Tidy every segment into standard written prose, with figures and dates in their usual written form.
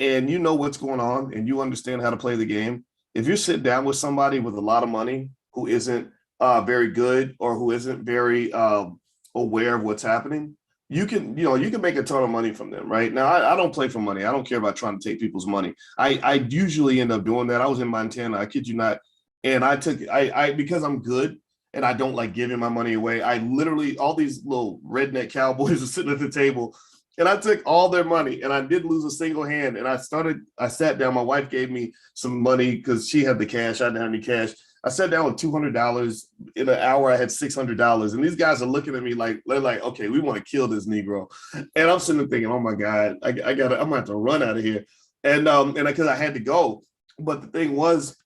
and you know what's going on and you understand how to play the game, if you sit down with somebody with a lot of money who isn't very good or who isn't very aware of what's happening, you can make a ton of money from them, right? Now, I don't play for money. I don't care about trying to take people's money. I usually end up doing that. I was in Montana, I kid you not, and I because I'm good and I don't like giving my money away. I literally all these little redneck cowboys are sitting at the table, and I took all their money, and I didn't lose a single hand. And I sat down. My wife gave me some money because she had the cash. I didn't have any cash. I sat down with $200. In an hour, I had $600. And these guys are looking at me like, they're like, okay, we want to kill this Negro. And I'm sitting there thinking, oh my God, I'm gonna have to run out of here. And because I had to go. But the thing was,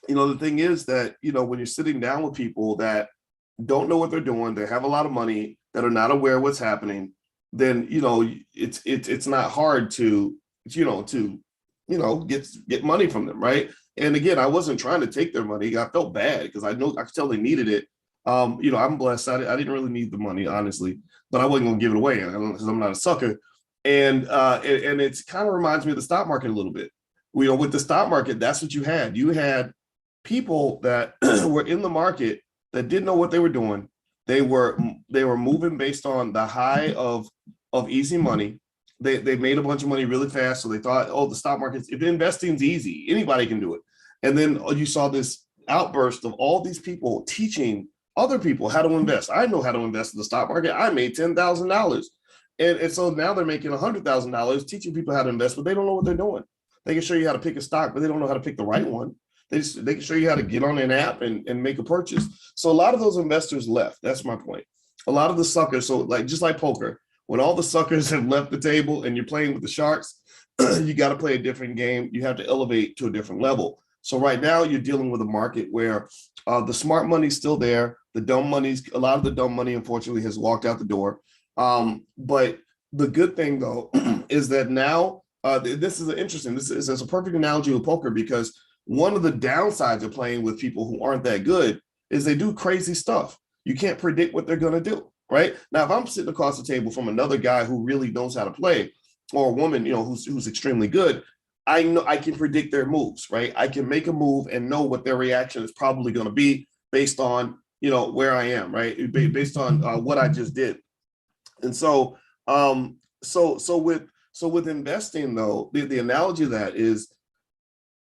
the thing is that, when you're sitting down with people that don't know what they're doing, they have a lot of money, that are not aware of what's happening, then, it's not hard to get money from them, right? And again, I wasn't trying to take their money. I felt bad because I could tell they needed it. I'm blessed. I didn't really need the money, honestly, but I wasn't gonna give it away because I'm not a sucker. And it kind of reminds me of the stock market a little bit. With the stock market, that's what you had. You had people that were in the market that didn't know what they were doing. They were moving based on the high of easy money. They made a bunch of money really fast, so they thought, oh, the stock market, if investing's easy, anybody can do it. And then you saw this outburst of all these people teaching other people how to invest. I know how to invest in the stock market. I made $10,000, and so now they're making $100,000 teaching people how to invest, but they don't know what they're doing. They can show you how to pick a stock, but they don't know how to pick the right one. They can show you how to get on an app and make a purchase. So a lot of those investors left. That's my point. A lot of the suckers. So just like poker, when all the suckers have left the table and you're playing with the sharks, you got to play a different game. You have to elevate to a different level. So right now you're dealing with a market where the smart money's still there. A lot of the dumb money, unfortunately, has walked out the door. But the good thing, though, is that now this is interesting. This is a perfect analogy with poker, because one of the downsides of playing with people who aren't that good is they do crazy stuff. You can't predict what they're going to do. Right now, if I'm sitting across the table from another guy who really knows how to play, or a woman, who's extremely good, I know I can predict their moves. Right, I can make a move and know what their reaction is probably going to be based on where I am. Right, based on what I just did. And so, with investing, though, the analogy of that is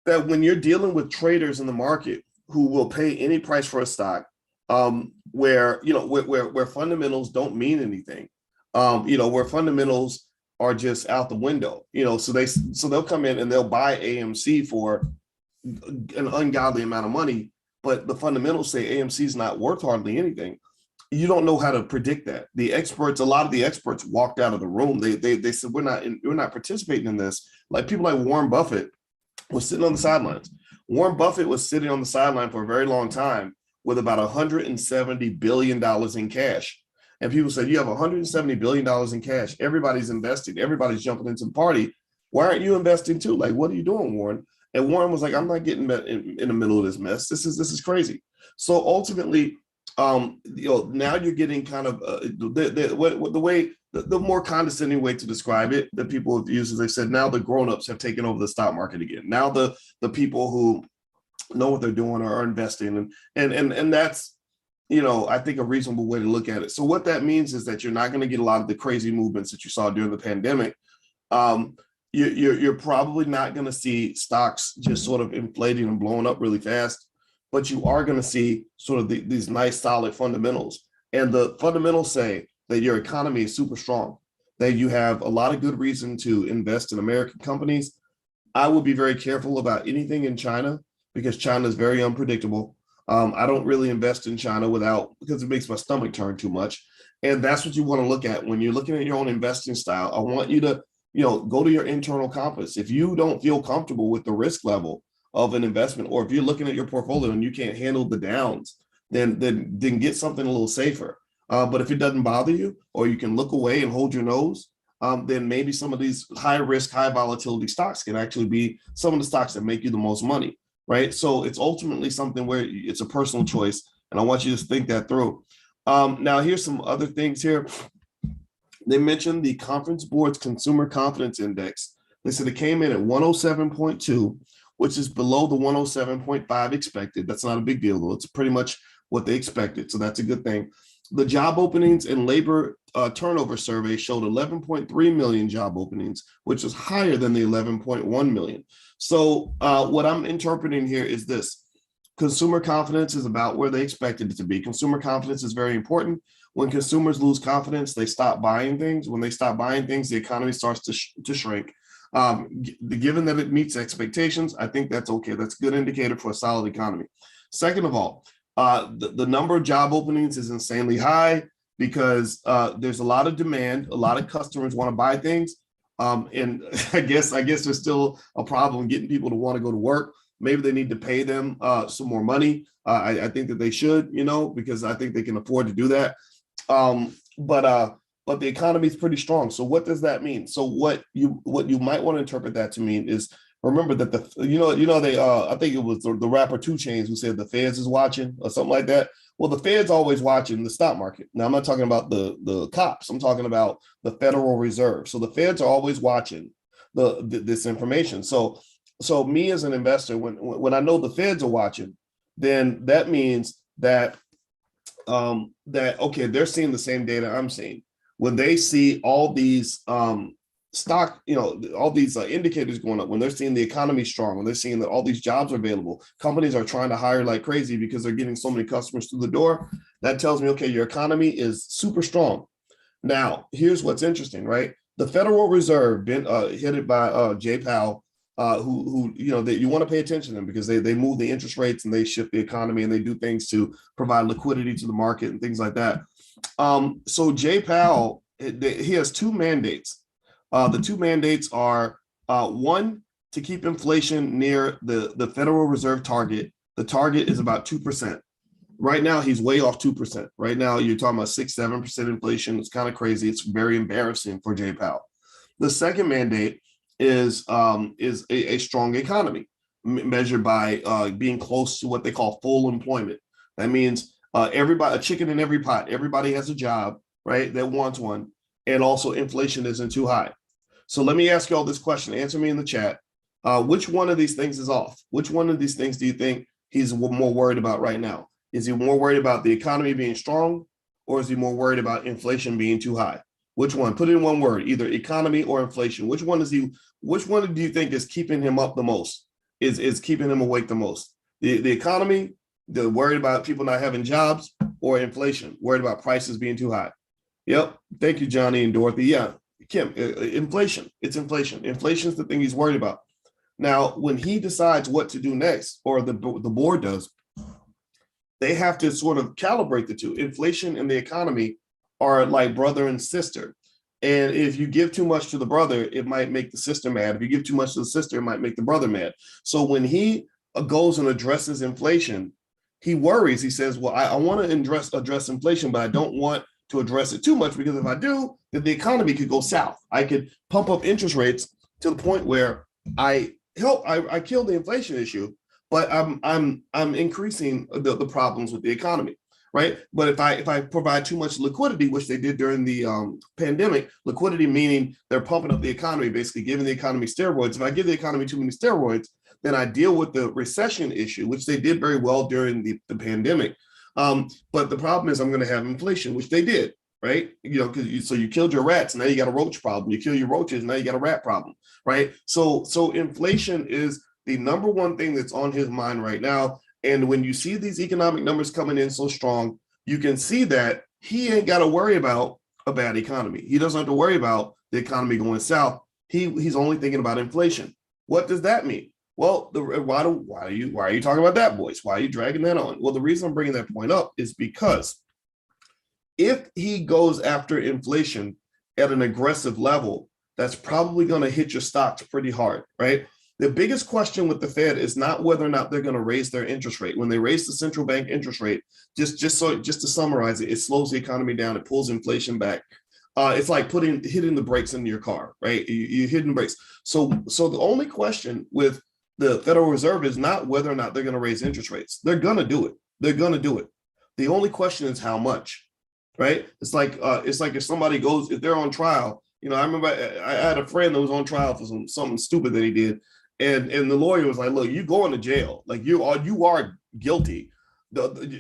that when you're dealing with traders in the market who will pay any price for a stock, where fundamentals don't mean anything, where fundamentals are just out the window, so they'll come in and they'll buy AMC for an ungodly amount of money, but the fundamentals say AMC is not worth hardly anything. You don't know how to predict that. A lot of the experts walked out of the room. They said we're not participating in this. Like people like Warren Buffett was sitting on the sidelines. Warren Buffett was sitting on the sideline for a very long time with about $170 billion in cash. And people said, you have $170 billion in cash. Everybody's investing. Everybody's jumping into the party. Why aren't you investing too? Like, what are you doing, Warren? And Warren was like, I'm not getting in the middle of this mess. This is crazy. So ultimately, now you're getting kind of the way, the more condescending way to describe it that people have used is they said, now the grownups have taken over the stock market again. Now the people who know what they're doing are investing, and that's I think a reasonable way to look at it. So what that means is that you're not going to get a lot of the crazy movements that you saw during the pandemic. You're probably not going to see stocks just sort of inflating and blowing up really fast, but you are going to see sort of these nice solid fundamentals. And the fundamentals say that your economy is super strong, that you have a lot of good reason to invest in American companies. I would be very careful about anything in China because China is very unpredictable. I don't really invest in China because it makes my stomach turn too much. And that's what you want to look at when you're looking at your own investing style. I want you to, go to your internal compass. If you don't feel comfortable with the risk level of an investment, or if you're looking at your portfolio and you can't handle the downs, then get something a little safer. But if it doesn't bother you, or you can look away and hold your nose, then maybe some of these high risk, high volatility stocks can actually be some of the stocks that make you the most money. Right. So it's ultimately something where it's a personal choice. And I want you to think that through. Now, here's some other things here. They mentioned the Conference Board's Consumer Confidence Index They said it came in at 107.2, which is below the 107.5 expected. That's not a big deal, though. It's pretty much what they expected. So that's a good thing. The job openings and labor turnover survey showed 11.3 million job openings, which is higher than the 11.1 million. So what I'm interpreting here is this. Consumer confidence is about where they expected it to be. Consumer confidence is very important. When consumers lose confidence, they stop buying things. When they stop buying things, the economy starts to shrink. Given that it meets expectations, I think that's okay. That's a good indicator for a solid economy. Second of all, the number of job openings is insanely high because there's a lot of demand. A lot of customers want to buy things. And I guess there's still a problem getting people to want to go to work. Maybe they need to pay them some more money. I think that they should, because I think they can afford to do that. But the economy is pretty strong. So what does that mean? So what you might want to interpret that to mean is, remember that they I think it was the rapper 2 Chainz who said the Feds is watching or something like that. Well, the Fed's always watching the stock market. Now I'm not talking about the cops. I'm talking about the Federal Reserve. So the Feds are always watching this information. So me as an investor, when I know the Feds are watching, then that means that okay, they're seeing the same data I'm seeing. When they see all these stock, all these indicators going up, when they're seeing the economy strong, when they're seeing that all these jobs are available, companies are trying to hire like crazy because they're getting so many customers through the door. That tells me, okay, your economy is super strong. Now, here's what's interesting, right? The Federal Reserve, been headed by Jay Powell, who you want to pay attention to them because they move the interest rates and they shift the economy and they do things to provide liquidity to the market and things like that. So Jay Powell, he has 2 mandates. The 2 mandates are one, to keep inflation near the Federal Reserve target. The target is about 2%. Right now, he's way off 2%. Right now, you're talking about 6-7% inflation. It's kind of crazy. It's very embarrassing for Jay Powell. The second mandate is a strong economy measured by being close to what they call full employment. That means everybody, a chicken in every pot. Everybody has a job, right? That wants one, and also inflation isn't too high. So let me ask you all this question. Answer me in the chat. Which one of these things is off? Which one of these things do you think he's more worried about right now? Is he more worried about the economy being strong, or is he more worried about inflation being too high? Which one? Put it in one word, either economy or inflation. Which one do you think is keeping him up the most? Is keeping him awake the most? The economy, the worried about people not having jobs, or inflation, worried about prices being too high? Yep. Thank you, Johnny and Dorothy. Yeah, Kim, inflation. It's inflation. Inflation is the thing he's worried about. Now, when he decides what to do next, or the board does, they have to sort of calibrate the two. Inflation and the economy are like brother and sister. And if you give too much to the brother, it might make the sister mad. If you give too much to the sister, it might make the brother mad. So when he goes and addresses inflation, he worries. He says, well, I want to address inflation, but I don't want to address it too much, because if I do, then the economy could go south. I could pump up interest rates to the point where I kill the inflation issue, but I'm increasing the problems with the economy, right? But if I provide too much liquidity, which they did during the pandemic, liquidity meaning they're pumping up the economy, basically giving the economy steroids. If I give the economy too many steroids, then I deal with the recession issue, which they did very well during the pandemic. But the problem is I'm going to have inflation, which they did, right? So you killed your rats, now you got a roach problem. You kill your roaches, now you got a rat problem, right? So inflation is the number one thing that's on his mind right now. And when you see these economic numbers coming in so strong, you can see that he ain't got to worry about a bad economy. He doesn't have to worry about the economy going south. He's only thinking about inflation. What does that mean? Well, why are you talking about that, Boyce? Why are you dragging that on? Well, the reason I'm bringing that point up is because if he goes after inflation at an aggressive level, that's probably going to hit your stocks pretty hard, right? The biggest question with the Fed is not whether or not they're going to raise their interest rate. When they raise the central bank interest rate, just to summarize it, it slows the economy down. It pulls inflation back. It's like hitting the brakes into your car, right? You're hitting the brakes. So the only question with the Federal Reserve is not whether or not they're going to raise interest rates. They're going to do it. They're going to do it. The only question is how much, right? It's like if somebody if they're on trial I remember I had a friend that was on trial for something stupid that he did, and the lawyer was like, "Look, you going to jail? Like you are guilty."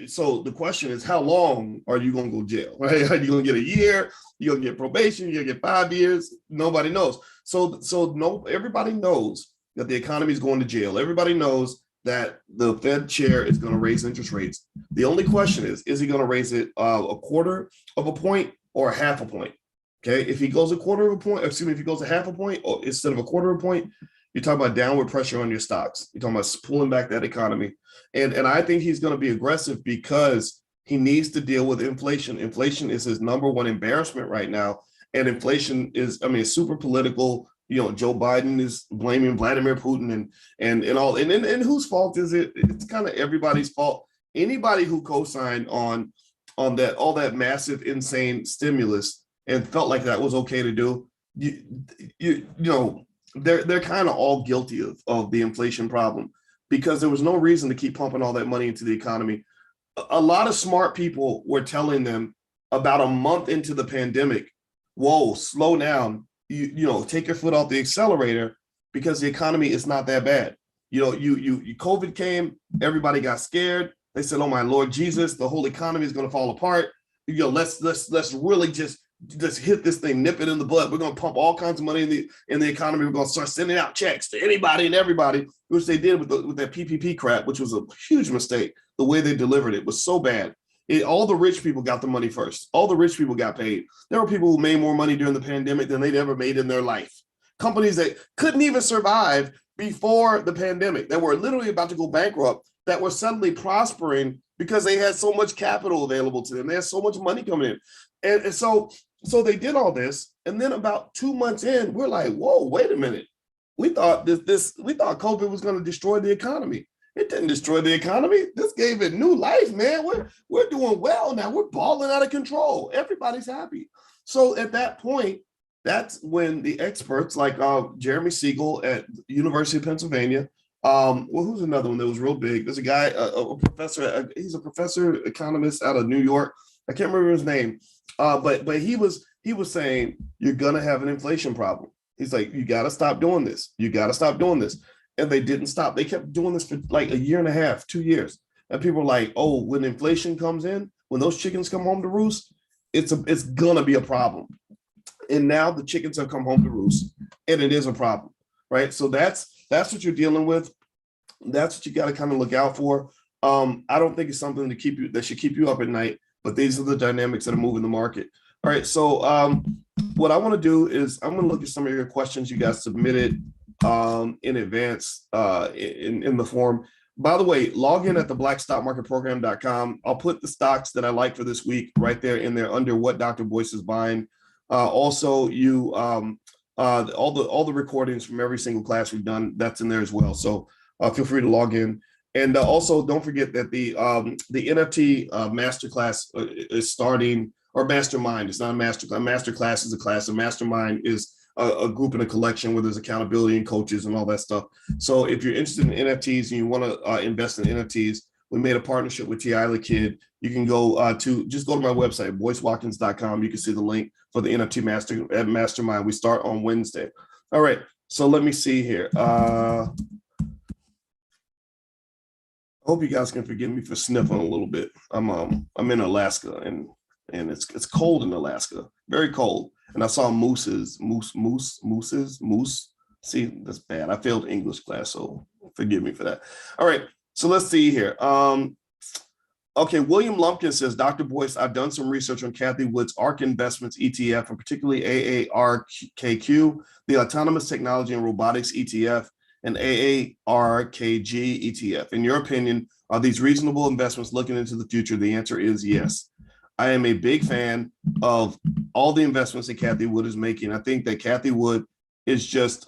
So the question is, how long are you going to go to jail? Right? Are you going to get a year? You going to get probation? You going to get 5 years? Nobody knows. So no, everybody knows that the economy is going to jail. Everybody knows that the Fed chair is going to raise interest rates. The only question is he going to raise it a quarter of a point or a half a point? Okay, if he goes a quarter of a point, excuse me, if he goes a half a point or instead of a quarter of a point, you're talking about downward pressure on your stocks. You're talking about pulling back that economy. And I think he's going to be aggressive because he needs to deal with inflation. Inflation is his number one embarrassment right now. And inflation is, I mean, it's super political. Joe Biden is blaming Vladimir Putin and all. And whose fault is it? It's kind of everybody's fault. Anybody who co-signed on that all that massive, insane stimulus and felt like that was okay to do, they're kind of all guilty of the inflation problem because there was no reason to keep pumping all that money into the economy. A lot of smart people were telling them about a month into the pandemic, whoa, slow down, take your foot off the accelerator because the economy is not that bad. COVID came, everybody got scared. They said, oh my Lord Jesus, the whole economy is going to fall apart. Let's really just hit this thing, nip it in the bud. We're going to pump all kinds of money in the economy. We're going to start sending out checks to anybody and everybody, which they did with that PPP crap, which was a huge mistake. The way they delivered it was so bad. All the rich people got the money first. All the rich people got paid. There were people who made more money during the pandemic than they'd ever made in their life. Companies that couldn't even survive before the pandemic, that were literally about to go bankrupt, that were suddenly prospering because they had so much capital available to them. They had so much money coming in. And so they did all this. And then about 2 months in, we're like, whoa, wait a minute. We thought we thought COVID was going to destroy the economy. It didn't destroy the economy. This gave it new life, man. We're doing well now. We're balling out of control. Everybody's happy. So at that point, that's when the experts like Jeremy Siegel at University of Pennsylvania. Who's another one that was real big? There's a guy, a professor. He's a professor economist out of New York. I can't remember his name, but he was saying you're gonna have an inflation problem. He's like, you got to stop doing this. You got to stop doing this. And they didn't stop. They kept doing this for like a year and a half, 2 years. And people were like, oh, when inflation comes in, when those chickens come home to roost, it's gonna be a problem. And now the chickens have come home to roost, and it is a problem, right? So that's what you're dealing with. That's what you got to kind of look out for. I don't think it's something that should keep you up at night, but these are the dynamics that are moving the market. All right, so what I want to do is I'm going to look at some of your questions you guys submitted in advance in the form. By the way, log in at the blackstockmarketprogram.com. I'll put the stocks that I like for this week right there in there under what Dr. Boyce is buying. Also, all the recordings from every single class we've done, that's in there as well. So feel free to log in. And also don't forget that the NFT masterclass is starting, or mastermind. It's not a masterclass. Masterclass is a class. A mastermind is a group and a collection where there's accountability and coaches and all that stuff. So if you're interested in NFTs and you want to invest in NFTs, we made a partnership with T.I. the Kid. You can go just go to my website, boycewatkins.com. You can see the link for the NFT mastermind. We start on Wednesday. All right. So let me see here. I hope you guys can forgive me for sniffling a little bit. I'm in Alaska and it's cold in Alaska, very cold. And I saw moose. See, that's bad. I failed English class, so forgive me for that. All right. So let's see here. Okay, William Lumpkin says, Dr. Boyce, I've done some research on Cathie Wood's ARK Investments ETF, and particularly AARKQ, the Autonomous Technology and Robotics ETF, and AARKG ETF. In your opinion, are these reasonable investments looking into the future? The answer is yes. I am a big fan of all the investments that Cathie Wood is making. I think that Cathie Wood is just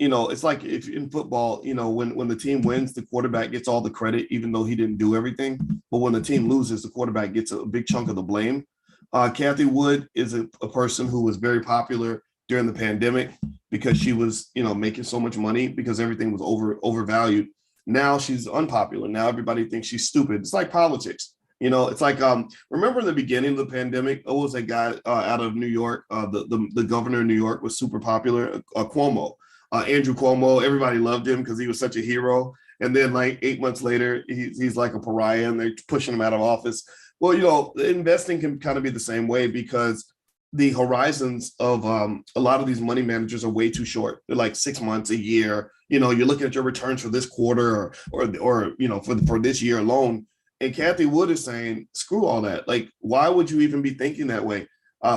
it's like if in football, when the team wins, the quarterback gets all the credit, even though he didn't do everything. But when the team loses, the quarterback gets a big chunk of the blame. Cathie Wood is a person who was very popular during the pandemic because she was, making so much money because everything was overvalued. Now she's unpopular. Now everybody thinks she's stupid. It's like politics. It's like remember in the beginning of the pandemic, what was that guy out of New York? The governor of New York was super popular, Cuomo, Andrew Cuomo. Everybody loved him because he was such a hero. And then like 8 months later, he's like a pariah, and they're pushing him out of office. Well, investing can kind of be the same way because the horizons of a lot of these money managers are way too short. They're like 6 months, a year. You're looking at your returns for this quarter or for this year alone. And Kathy Wood is saying, screw all that. Like, why would you even be thinking that way?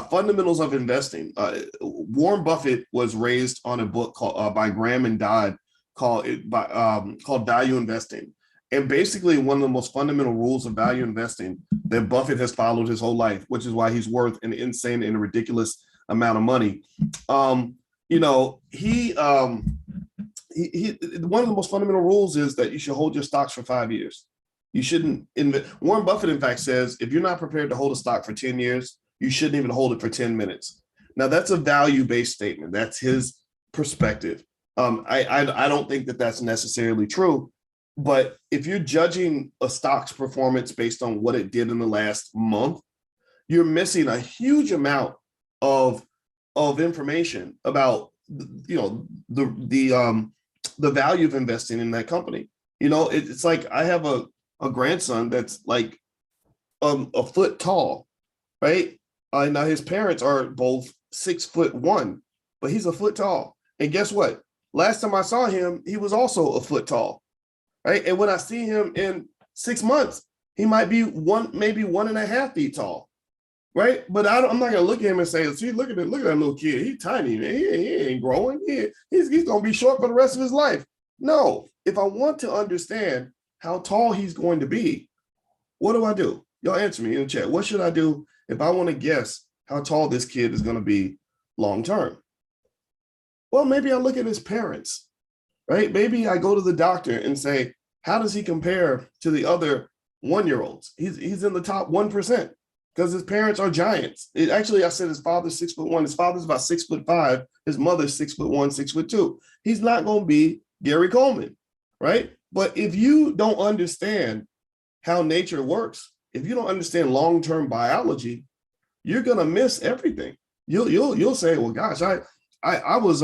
Fundamentals of investing. Warren Buffett was raised on a book called by Graham and Dodd called Value Investing. And basically, one of the most fundamental rules of value investing that Buffett has followed his whole life, which is why he's worth an insane and a ridiculous amount of money. He one of the most fundamental rules is that you should hold your stocks for 5 years. You shouldn't invest. Warren Buffett, in fact, says if you're not prepared to hold a stock for 10 years, you shouldn't even hold it for 10 minutes. Now, that's a value-based statement. That's his perspective. I don't think that that's necessarily true. But if you're judging a stock's performance based on what it did in the last month, you're missing a huge amount of information about the value of investing in that company. It's like I have a grandson that's like a foot tall, right? Now his parents are both 6'1", but he's a foot tall. And guess what? Last time I saw him, he was also a foot tall. Right. And when I see him in 6 months, he might be maybe 1.5 feet tall. Right. But I'm not going to look at him and say, see, look at that little kid. He's tiny, man. He ain't growing. He's going to be short for the rest of his life. No, if I want to understand how tall he's going to be, what do I do? Y'all answer me in the chat. What should I do if I want to guess how tall this kid is going to be long term? Well, maybe I look at his parents. Right? Maybe I go to the doctor and say, how does he compare to the other 1-year-olds? He's in the top 1% because his parents are giants. Actually, I said his father's 6'1". His father's about 6'5". His mother's 6'1", 6'2". He's not going to be Gary Coleman, right? But if you don't understand how nature works, if you don't understand long-term biology, you're going to miss everything. You'll say, well, gosh, I was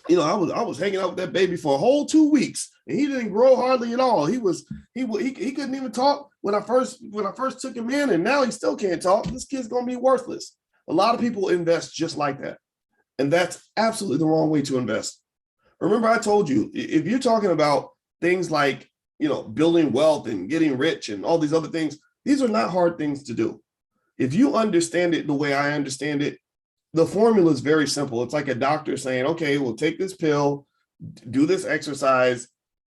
I was hanging out with that baby for a whole 2 weeks, and he didn't grow hardly at all. He couldn't even talk when I first took him in, and now he still can't talk. This kid's gonna be worthless. A lot of people invest just like that, and that's absolutely the wrong way to invest. Remember, I told you if you're talking about things like building wealth and getting rich and all these other things, these are not hard things to do. If you understand it the way I understand it, the formula is very simple. It's like a doctor saying, okay, well, take this pill, do this exercise,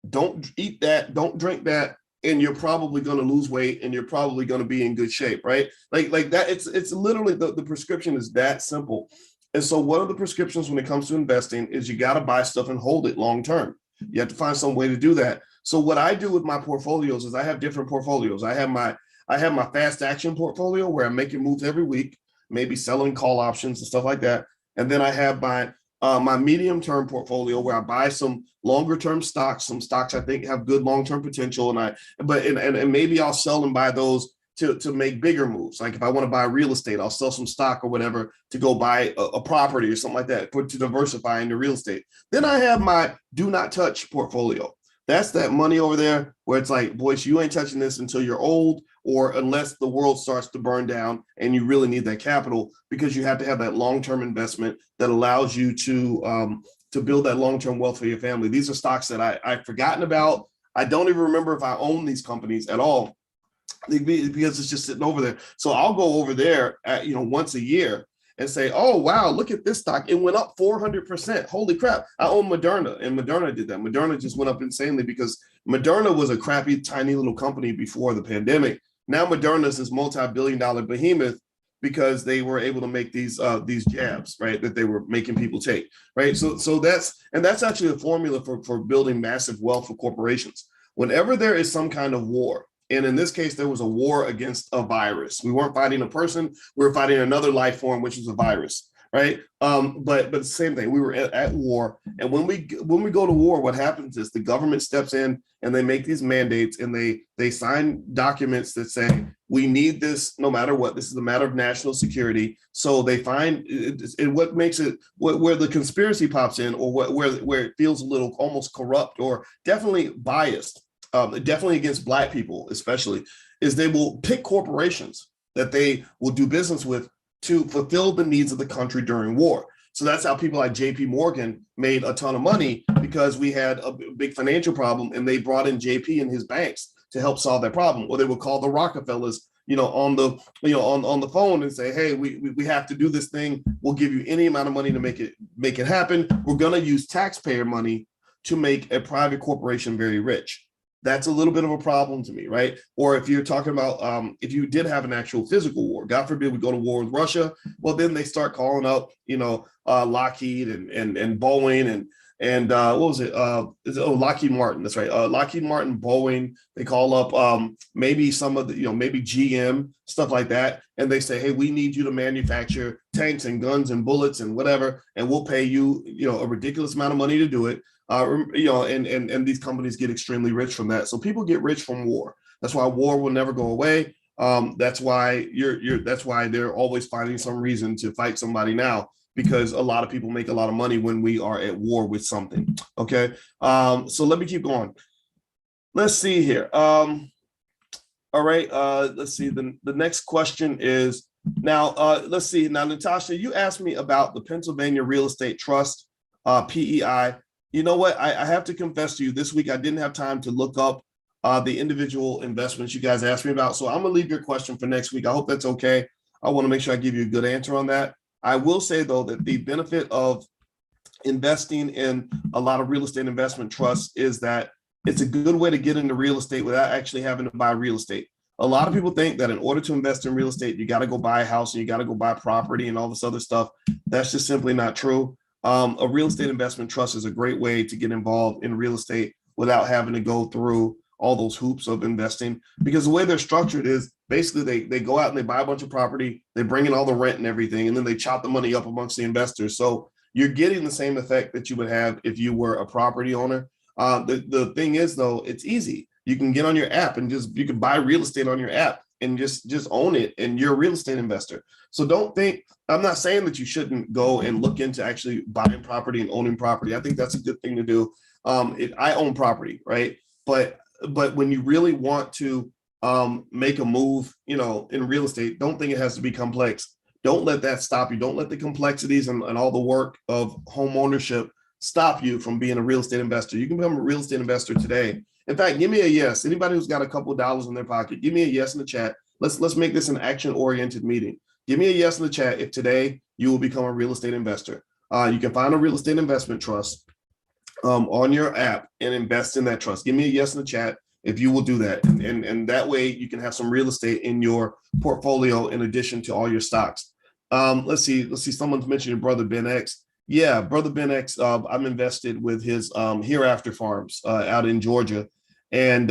don't eat that, don't drink that, and you're probably going to lose weight and you're probably going to be in good shape, right? Like that. It's literally the prescription is that simple. And so one of the prescriptions when it comes to investing is you got to buy stuff and hold it long term. You have to find some way to do that. So what I do with my portfolios is I have different portfolios. I have my fast action portfolio where I'm making moves every week, maybe selling call options and stuff like that. And then I have my medium-term portfolio where I buy some longer-term stocks, some stocks I think have good long-term potential, and maybe I'll sell and buy those to make bigger moves. Like if I want to buy real estate, I'll sell some stock or whatever to go buy a property or something like that, to diversify into real estate. Then I have my do not touch portfolio. That's that money over there where it's like, Boyce, you ain't touching this until you're old, or unless the world starts to burn down and you really need that capital, because you have to have that long-term investment that allows you to build that long-term wealth for your family. These are stocks that I've forgotten about. I don't even remember if I own these companies at all because it's just sitting over there. So I'll go over there once a year and say, oh, wow, look at this stock. It went up 400%. Holy crap. I own Moderna, and Moderna did that. Moderna just went up insanely because Moderna was a crappy, tiny little company before the pandemic. Now Moderna is this multi-billion-dollar behemoth because they were able to make these jabs, right, that they were making people take, right? So that's actually a formula for building massive wealth for corporations. Whenever there is some kind of war, and in this case, there was a war against a virus. We weren't fighting a person. We were fighting another life form, which is a virus. right? But the same thing. We were at war, and when we go to war, what happens is the government steps in and they make these mandates, and they sign documents that say we need this no matter what. This is a matter of national security. So they find what makes it where the conspiracy pops in, or where it feels a little almost corrupt or definitely biased, definitely against Black people especially, is they will pick corporations that they will do business with to fulfill the needs of the country during war. So that's how people like JP Morgan made a ton of money, because we had a big financial problem and they brought in JP and his banks to help solve that problem. Or they would call the Rockefellers, on the phone and say, hey, we have to do this thing. We'll give you any amount of money to make it happen. We're going to use taxpayer money to make a private corporation very rich. That's a little bit of a problem to me, right? Or if you're talking about if you did have an actual physical war, God forbid we go to war with Russia, well, then they start calling up, Lockheed and Boeing and what was it? Lockheed Martin. That's right. Lockheed Martin, Boeing. They call up maybe some of the, maybe GM, stuff like that, and they say, hey, we need you to manufacture tanks and guns and bullets and whatever, and we'll pay you, a ridiculous amount of money to do it. And these companies get extremely rich from that. So people get rich from war. That's why war will never go away. That's why that's why they're always finding some reason to fight somebody now, because a lot of people make a lot of money when we are at war with something. Okay. So let me keep going. Let's see here. All right. Let's see. The next question is now, let's see. Now, Natasha, you asked me about the Pennsylvania Real Estate Trust, PEI. You know what? I have to confess to you, this week I didn't have time to look up the individual investments you guys asked me about. So I'm going to leave your question for next week. I hope that's okay. I want to make sure I give you a good answer on that. I will say, though, that the benefit of investing in a lot of real estate investment trusts is that it's a good way to get into real estate without actually having to buy real estate. A lot of people think that in order to invest in real estate, you got to go buy a house and you got to go buy property and all this other stuff. That's just simply not true. A real estate investment trust is a great way to get involved in real estate without having to go through all those hoops of investing, because the way they're structured is basically they go out and they buy a bunch of property, they bring in all the rent and everything, and then they chop the money up amongst the investors. So you're getting the same effect that you would have if you were a property owner. The thing is, though, it's easy. You can get on your app and you can buy real estate on your app and just own it, and you're a real estate investor. So don't think, I'm not saying that you shouldn't go and look into actually buying property and owning property. I think that's a good thing to do. I own property, right? But when you really want to make a move, in real estate, don't think it has to be complex. Don't let that stop you. Don't let the complexities and all the work of home ownership stop you from being a real estate investor. You can become a real estate investor today. In fact, give me a yes. Anybody who's got a couple of dollars in their pocket, give me a yes in the chat. Let's make this an action-oriented meeting. Give me a yes in the chat if today you will become a real estate investor. You can find a real estate investment trust on your app and invest in that trust. Give me a yes in the chat if you will do that. And that way you can have some real estate in your portfolio in addition to all your stocks. Let's see. Someone's mentioned your brother Ben X. Yeah, brother Ben X. I'm invested with his Hereafter Farms out in Georgia, and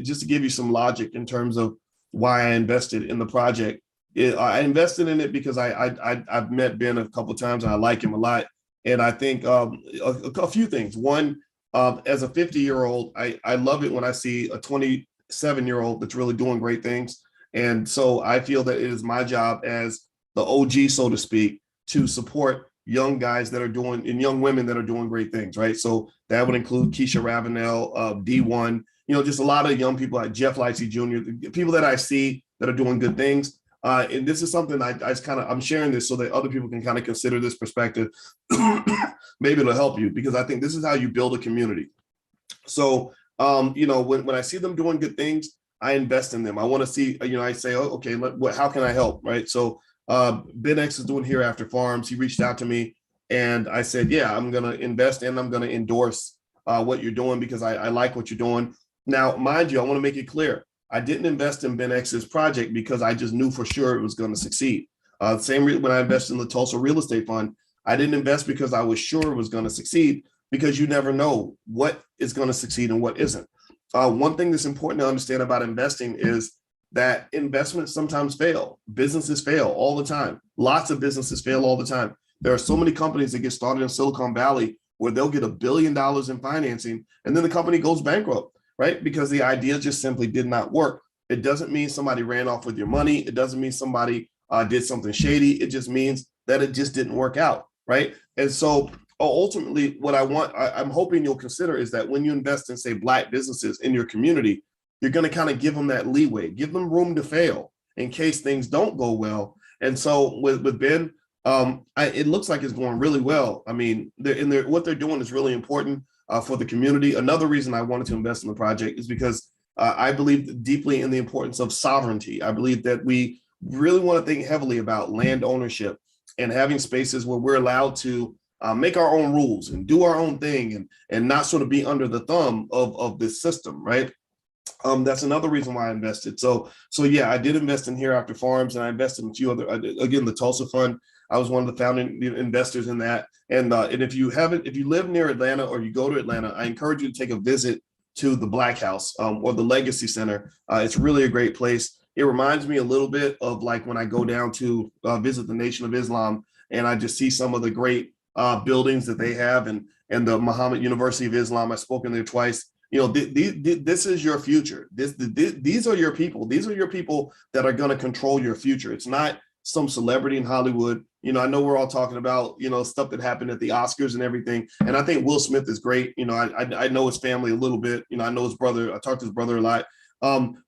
just to give you some logic in terms of why I invested in the project, I invested in it because I've met Ben a couple of times and I like him a lot, and I think a few things. One, as a 50-year-old, I love it when I see a 27-year-old that's really doing great things, and so I feel that it is my job as the OG, so to speak, to support young guys that are doing and young women that are doing great things, right? So that would include Keisha Ravenel, D1, just a lot of young people like Jeff Lightsey Jr., people that I see that are doing good things. And this is something I'm sharing this so that other people can kind of consider this perspective. Maybe it'll help you, because I think this is how you build a community. So, when I see them doing good things, I invest in them. I want to see, I say, oh, okay, how can I help, right? So Ben X is doing Hereafter Farms. He reached out to me and I said, yeah, I'm going to invest and I'm going to endorse what you're doing because I like what you're doing. Now, mind you, I want to make it clear. I didn't invest in Ben X's project because I just knew for sure it was going to succeed. Same when I invested in the Tulsa Real Estate Fund, I didn't invest because I was sure it was going to succeed, because you never know what is going to succeed and what isn't. One thing that's important to understand about investing is that investments sometimes fail. Businesses fail all the time. Lots of businesses fail all the time. There are so many companies that get started in Silicon Valley where they'll get $1 billion in financing and then the company goes bankrupt, right? Because the idea just simply did not work. It doesn't mean somebody ran off with your money. It doesn't mean somebody did something shady. It just means that it just didn't work out, right? And so ultimately, what I'm hoping you'll consider is that when you invest in, say, Black businesses in your community, you're going to kind of give them that leeway, give them room to fail in case things don't go well. And so with Ben, it looks like it's going really well. I mean, what they're doing is really important for the community. Another reason I wanted to invest in the project is because I believe deeply in the importance of sovereignty. I believe that we really want to think heavily about land ownership and having spaces where we're allowed to make our own rules and do our own thing and not sort of be under the thumb of this system, right? That's another reason why I invested. So yeah, I did invest in Hereafter Farms, and I invested in a few other. Again, the Tulsa Fund. I was one of the founding investors in that. And if you live near Atlanta or you go to Atlanta, I encourage you to take a visit to the Black House or the Legacy Center. It's really a great place. It reminds me a little bit of like when I go down to visit the Nation of Islam, and I just see some of the great buildings that they have, and the Muhammad University of Islam. I've spoken there twice. This is your future. These are your people. These are your people that are going to control your future. It's not some celebrity in Hollywood. I know we're all talking about, stuff that happened at the Oscars and everything. And I think Will Smith is great. I know his family a little bit. I know his brother. I talked to his brother a lot.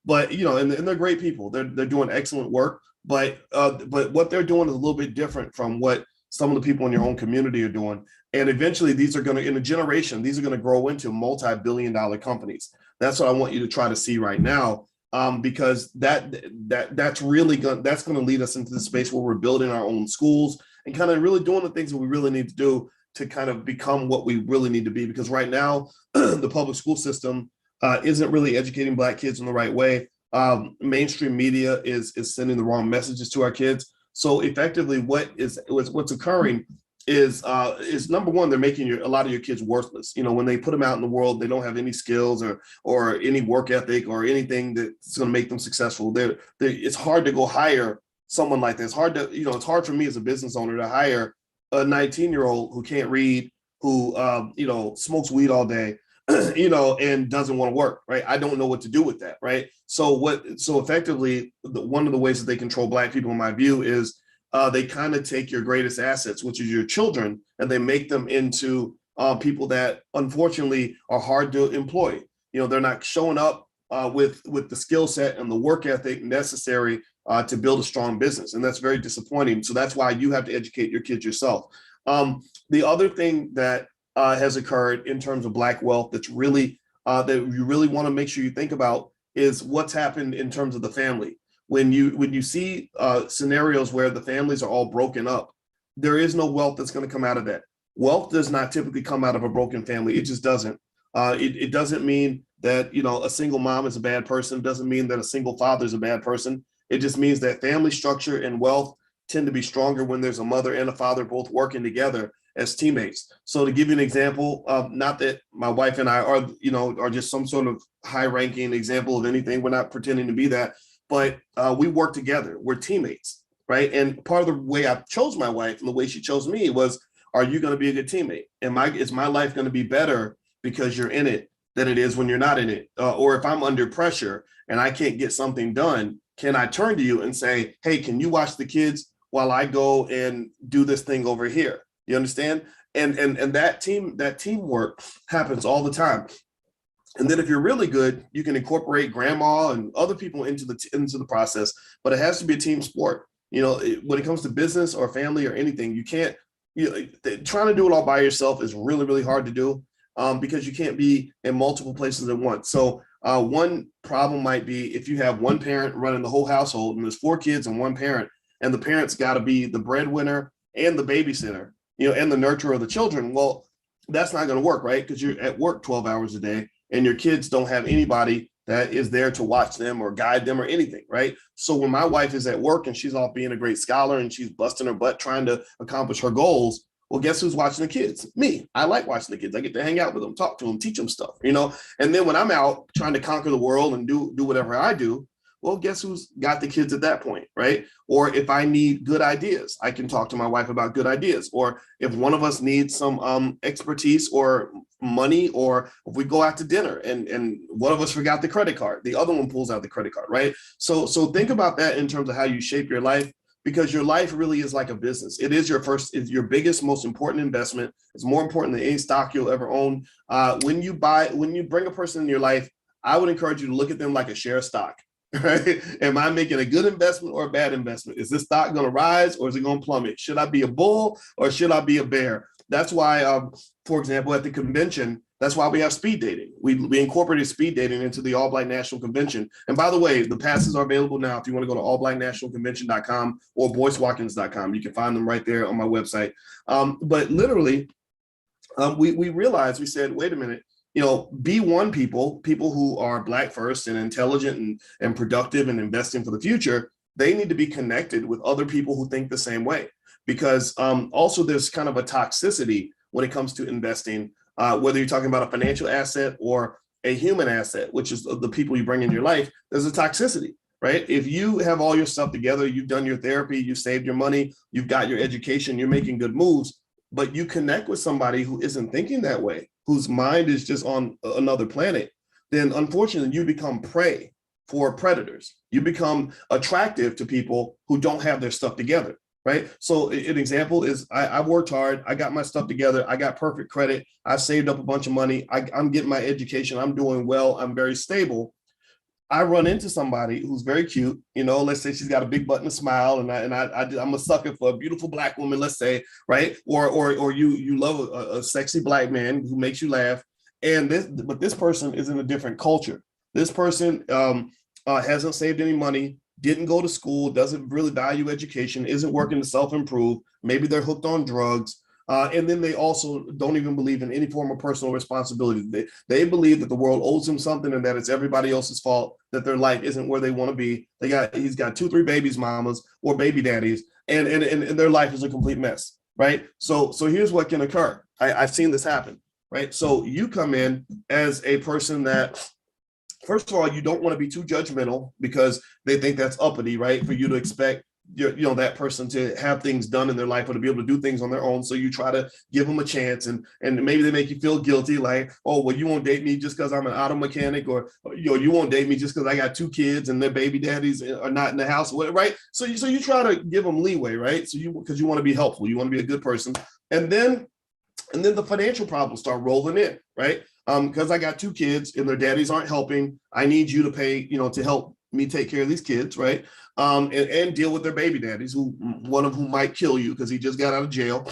But and they're great people. They're doing excellent work. But what they're doing is a little bit different from what some of the people in your own community are doing. And eventually these are going to, in a generation, these are going to grow into multi-billion-dollar companies. That's what I want you to try to see right now, because that's really going to lead us into the space where we're building our own schools and kind of really doing the things that we really need to do to kind of become what we really need to be. Because right now, the public school system isn't really educating Black kids in the right way. Mainstream media is sending the wrong messages to our kids. So effectively, what's occurring is number one, they're making a lot of your kids worthless. When they put them out in the world, they don't have any skills or any work ethic or anything that's going to make them successful. It's hard to go hire someone like this. It's hard for me as a business owner to hire a 19-year-old who can't read, who smokes weed all day, and doesn't want to work, right? I don't know what to do with that, right? So effectively, one of the ways that they control Black people, in my view, is they kind of take your greatest assets, which is your children, and they make them into people that unfortunately are hard to employ. They're not showing up with the skill set and the work ethic necessary to build a strong business, and that's very disappointing. So that's why you have to educate your kids yourself. The other thing that has occurred in terms of Black wealth that's really that you really want to make sure you think about is what's happened in terms of the family. When you see scenarios where the families are all broken up, there is no wealth that's going to come out of that. Wealth does not typically come out of a broken family. It just doesn't. It doesn't mean that a single mom is a bad person. It doesn't mean that a single father is a bad person. It just means that family structure and wealth tend to be stronger when there's a mother and a father both working together as teammates. So to give you an example, not that my wife and I are just some sort of high-ranking example of anything. We're not pretending to be that, but we work together. We're teammates, right? And part of the way I chose my wife and the way she chose me was, are you going to be a good teammate? Is my life going to be better because you're in it than it is when you're not in it? Or if I'm under pressure and I can't get something done, can I turn to you and say, hey, can you watch the kids while I go and do this thing over here? You understand? And that teamwork happens all the time. And then if you're really good, you can incorporate grandma and other people into the process, but it has to be a team sport. When it comes to business or family or anything, you can't, trying to do it all by yourself is really, really hard to do because you can't be in multiple places at once. So one problem might be if you have one parent running the whole household and there's 4 kids and one parent, and the parent's got to be the breadwinner and the babysitter, and the nurturer of the children. Well, that's not going to work, right? Because you're at work 12 hours a day and your kids don't have anybody that is there to watch them or guide them or anything, right? So when my wife is at work and she's off being a great scholar and she's busting her butt trying to accomplish her goals, well, guess who's watching the kids? Me. I like watching the kids. I get to hang out with them, talk to them, teach them stuff, And then when I'm out trying to conquer the world and do whatever I do, Well, guess who's got the kids at that point, right? Or if I need good ideas, I can talk to my wife about good ideas. Or if one of us needs some expertise or money, or if we go out to dinner and one of us forgot the credit card, the other one pulls out the credit card, right? So think about that in terms of how you shape your life, because your life really is like a business. It is it's your biggest, most important investment. It's more important than any stock you'll ever own. When you bring a person in your life, I would encourage you to look at them like a share of stock. Right? Am I making a good investment or a bad investment? Is this stock going to rise or is it going to plummet? Should I be a bull or should I be a bear? That's why, for example, at the convention, that's why we have speed dating. We incorporated speed dating into the All Black National Convention. And by the way, the passes are available now. If you want to go to allblacknationalconvention.com or boycewatkins.com, you can find them right there on my website. But literally, we realized, we said, wait a minute, B1 people who are Black first and intelligent and productive and investing for the future, they need to be connected with other people who think the same way. Because also there's kind of a toxicity when it comes to investing, whether you're talking about a financial asset or a human asset, which is the people you bring in your life, there's a toxicity, right? If you have all your stuff together, you've done your therapy, you've saved your money, you've got your education, you're making good moves, but you connect with somebody who isn't thinking that way, whose mind is just on another planet, then unfortunately you become prey for predators. You become attractive to people who don't have their stuff together, right? So an example is I worked hard, I got my stuff together, I got perfect credit, I saved up a bunch of money, I'm getting my education, I'm doing well, I'm very stable. I run into somebody who's very cute, let's say she's got a big butt and a smile, and I'm a sucker for a beautiful Black woman, let's say, right? Or you love a sexy Black man who makes you laugh, but this person is in a different culture. This person hasn't saved any money, didn't go to school, doesn't really value education, isn't working to self-improve. Maybe they're hooked on drugs. And then they also don't even believe in any form of personal responsibility. They believe that the world owes them something and that it's everybody else's fault, that their life isn't where they want to be. He's got 2-3 babies mamas or baby daddies, and their life is a complete mess, right? So here's what can occur. I've seen this happen, right? So you come in as a person that, first of all, you don't want to be too judgmental because they think that's uppity, right? For you to expect that person to have things done in their life or to be able to do things on their own. So you try to give them a chance, and maybe they make you feel guilty, like, oh, well, you won't date me just because I'm an auto mechanic, or you won't date me just because I got 2 kids and their baby daddies are not in the house, right? So you try to give them leeway, right? So because you want to be helpful, you want to be a good person, and then the financial problems start rolling in, right? Because I got 2 kids and their daddies aren't helping. I need you to pay, to help me take care of these kids, right? And deal with their baby daddies, one of whom might kill you because he just got out of jail,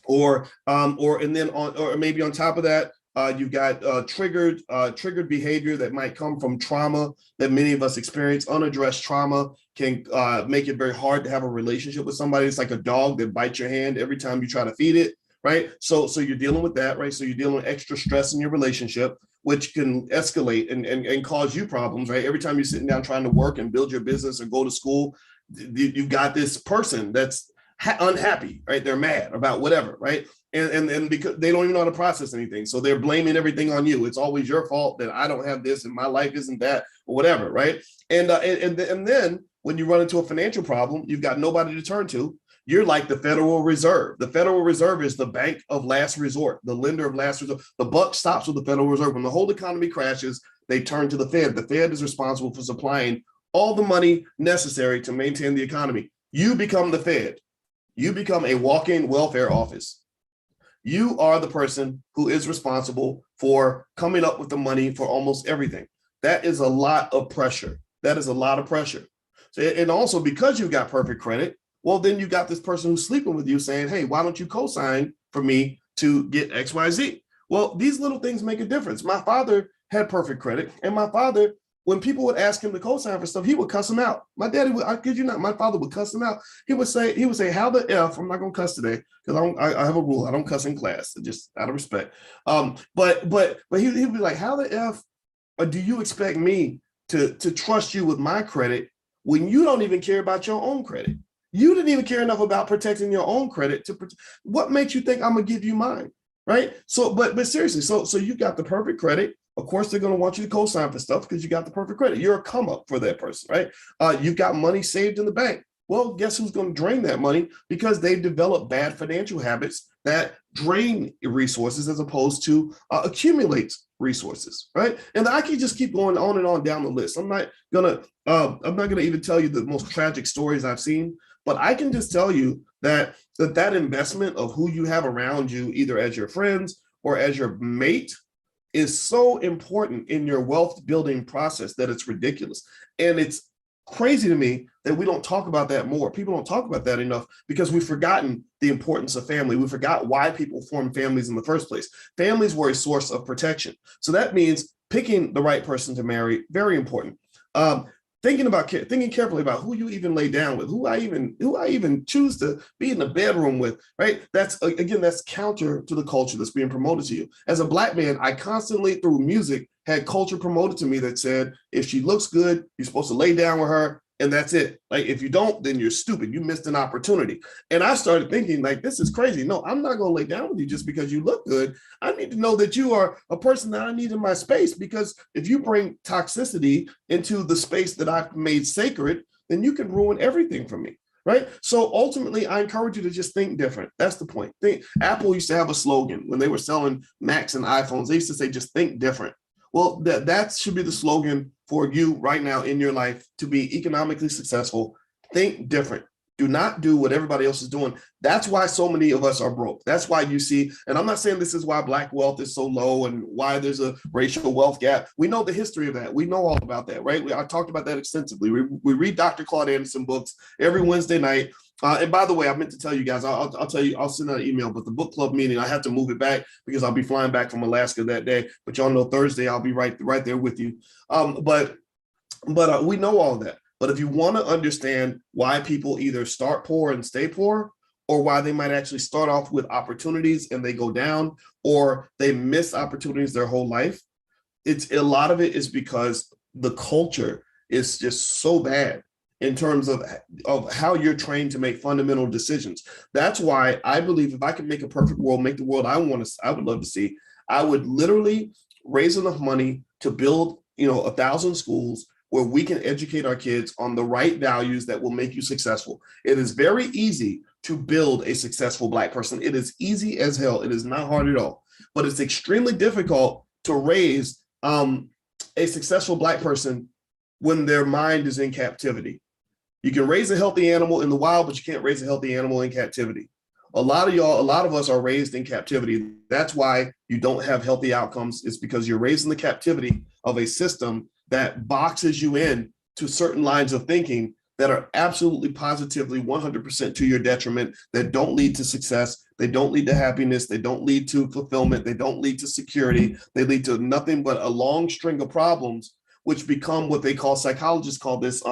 or maybe on top of that, you've got triggered behavior that might come from trauma that many of us experience. Unaddressed trauma can make it very hard to have a relationship with somebody. It's like a dog that bites your hand every time you try to feed it, right? So you're dealing with that, right? So you're dealing with extra stress in your relationship, which can escalate and cause you problems, right? Every time you're sitting down trying to work and build your business or go to school, you've got this person that's unhappy, right? They're mad about whatever, right? And because they don't even know how to process anything. So they're blaming everything on you. It's always your fault that I don't have this and my life isn't that, or whatever, right? And then when you run into a financial problem, you've got nobody to turn to. You're like the Federal Reserve. The Federal Reserve is the bank of last resort, the lender of last resort. The buck stops with the Federal Reserve. When the whole economy crashes, they turn to the Fed. The Fed is responsible for supplying all the money necessary to maintain the economy. You become the Fed. You become a walk-in welfare office. You are the person who is responsible for coming up with the money for almost everything. That is a lot of pressure. That is a lot of pressure. So, and also because you've got perfect credit, well, then you got this person who's sleeping with you saying, hey, why don't you co-sign for me to get XYZ? Well, these little things make a difference. My father had perfect credit, and my father, when people would ask him to co-sign for stuff, he would cuss them out. My daddy would, I kid you not, my father would cuss them out. He would say, how the F, I'm not gonna cuss today, because I have a rule, I don't cuss in class, just out of respect. But he'd be like, how the F do you expect me to trust you with my credit when you don't even care about your own credit? You didn't even care enough about protecting your own credit what makes you think I'm gonna give you mine, right? So, but seriously, so you got the perfect credit, Of course, they're going to want you to co-sign for stuff because you got the perfect credit. You're a come up for that person, right? You've got money saved in the bank. Well, guess who's going to drain that money? Because they've developed bad financial habits that drain resources as opposed to accumulate resources, right? And I can just keep going on and on down the list. I'm not gonna even tell you the most tragic stories I've seen, but I can just tell you that investment of who you have around you, either as your friends or as your mate, is so important in your wealth building process that it's ridiculous. And it's crazy to me that we don't talk about that more. People don't talk about that enough because we've forgotten the importance of family. We forgot why people form families in the first place. Families were a source of protection. So that means picking the right person to marry, very important. Thinking carefully about who you even lay down with, who I even choose to be in the bedroom with, right? That's counter to the culture that's being promoted to you. As a Black man, I constantly through music had culture promoted to me that said, if she looks good, you're supposed to lay down with her, and that's it. Like, if you don't, then you're stupid. You missed an opportunity. And I started thinking, like, this is crazy. No, I'm not going to lay down with you just because you look good. I need to know that you are a person that I need in my space, because if you bring toxicity into the space that I've made sacred, then you can ruin everything for me. Right. So ultimately, I encourage you to just think different. That's the point. Apple used to have a slogan when they were selling Macs and iPhones. They used to say, just think different. Well, that should be the slogan for you right now in your life to be economically successful. Think different. Do not do what everybody else is doing. That's why so many of us are broke. That's why you see, and I'm not saying this is why Black wealth is so low and why there's a racial wealth gap. We know the history of that. We know all about that, right? I talked about that extensively. We read Dr. Claude Anderson books every Wednesday night. And by the way, I meant to tell you guys, I'll tell you, I'll send out an email, but the book club meeting, I have to move it back because I'll be flying back from Alaska that day. But y'all know Thursday, I'll be right there with you. But we know all that. But if you want to understand why people either start poor and stay poor, or why they might actually start off with opportunities and they go down, or they miss opportunities their whole life, a lot of it is because the culture is just so bad in terms of how you're trained to make fundamental decisions. That's why I believe if I could make a perfect world, make the world I would love to see, I would literally raise enough money to build, 1,000 schools where we can educate our kids on the right values that will make you successful. It is very easy to build a successful Black person. It is easy as hell. It is not hard at all, but it's extremely difficult to raise a successful Black person when their mind is in captivity. You can raise a healthy animal in the wild, but you can't raise a healthy animal in captivity. A lot of us are raised in captivity. That's why you don't have healthy outcomes. It's because you're raised in the captivity of a system that boxes you in to certain lines of thinking that are absolutely positively 100% to your detriment, that don't lead to success. They don't lead to happiness. They don't lead to fulfillment. They don't lead to security. They lead to nothing but a long string of problems, which become what they call, psychologists call this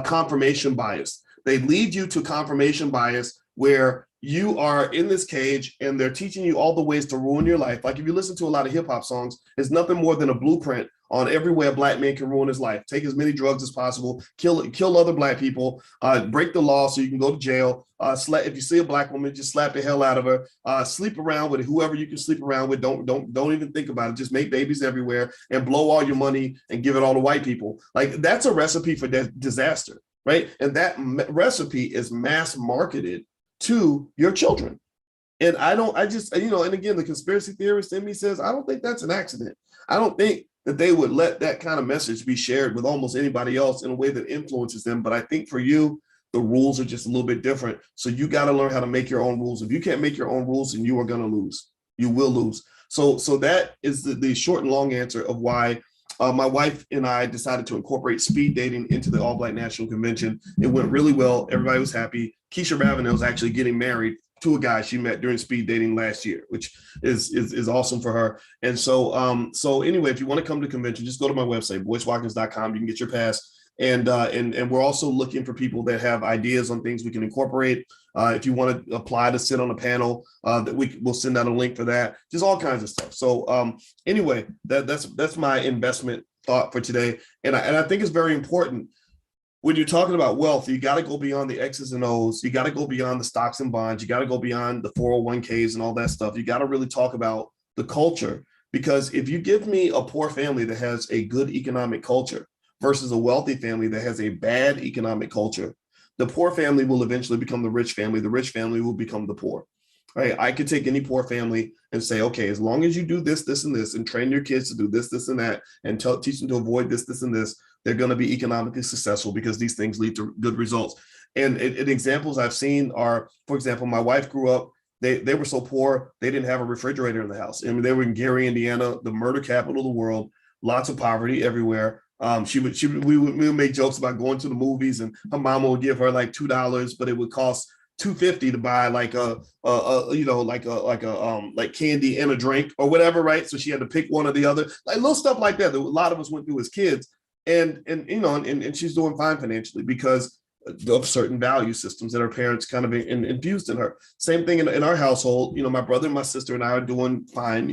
confirmation bias. They lead you to confirmation bias where you are in this cage and they're teaching you all the ways to ruin your life. Like if you listen to a lot of hip hop songs, it's nothing more than a blueprint on every way a Black man can ruin his life. Take as many drugs as possible, kill other Black people, break the law so you can go to jail. If you see a Black woman, just slap the hell out of her. Sleep around with whoever you can sleep around with. Don't even think about it. Just make babies everywhere and blow all your money and give it all to white people. Like that's a recipe for disaster, right? And that recipe is mass marketed to your children. And and again, the conspiracy theorist in me says, I don't think that's an accident. I don't think that they would let that kind of message be shared with almost anybody else in a way that influences them. But I think for you, the rules are just a little bit different. So you got to learn how to make your own rules. If you can't make your own rules, then you are going to lose. You will lose. So that is the short and long answer of why my wife and I decided to incorporate speed dating into the All Black National Convention. It went really well. Everybody was happy. Keisha Ravenel is actually getting married to a guy she met during speed dating last year, which is awesome for her. And so anyway, if you want to come to the convention, just go to my website, boycewatkins.com. You can get your pass. And we're also looking for people that have ideas on things we can incorporate. If you want to apply to sit on a panel, that we'll send out a link for that. Just all kinds of stuff. So anyway, that's my investment thought for today. And I think it's very important when you're talking about wealth. You got to go beyond the X's and O's. You got to go beyond the stocks and bonds. You got to go beyond the 401ks and all that stuff. You got to really talk about the culture, Because if you give me a poor family that has a good economic culture versus a wealthy family that has a bad economic culture, the poor family will eventually become the rich family. The rich family will become the poor. Right? I could take any poor family and say, okay, as long as you do this, this, and this, and train your kids to do this, this, and that, and teach them to avoid this, this, and this, they're going to be economically successful because these things lead to good results. And examples I've seen are, for example, my wife grew up, they were so poor, they didn't have a refrigerator in the house. I mean, they were in Gary, Indiana, the murder capital of the world, lots of poverty everywhere. We would make jokes about going to the movies, and her mama would give her like $2, but it would cost $2.50 to buy like like candy and a drink or whatever, right? So she had to pick one or the other, like little stuff like that a lot of us went through as kids. And she's doing fine financially because of certain value systems that her parents kind of infused in her. Same thing in our household. My brother and my sister and I are doing fine.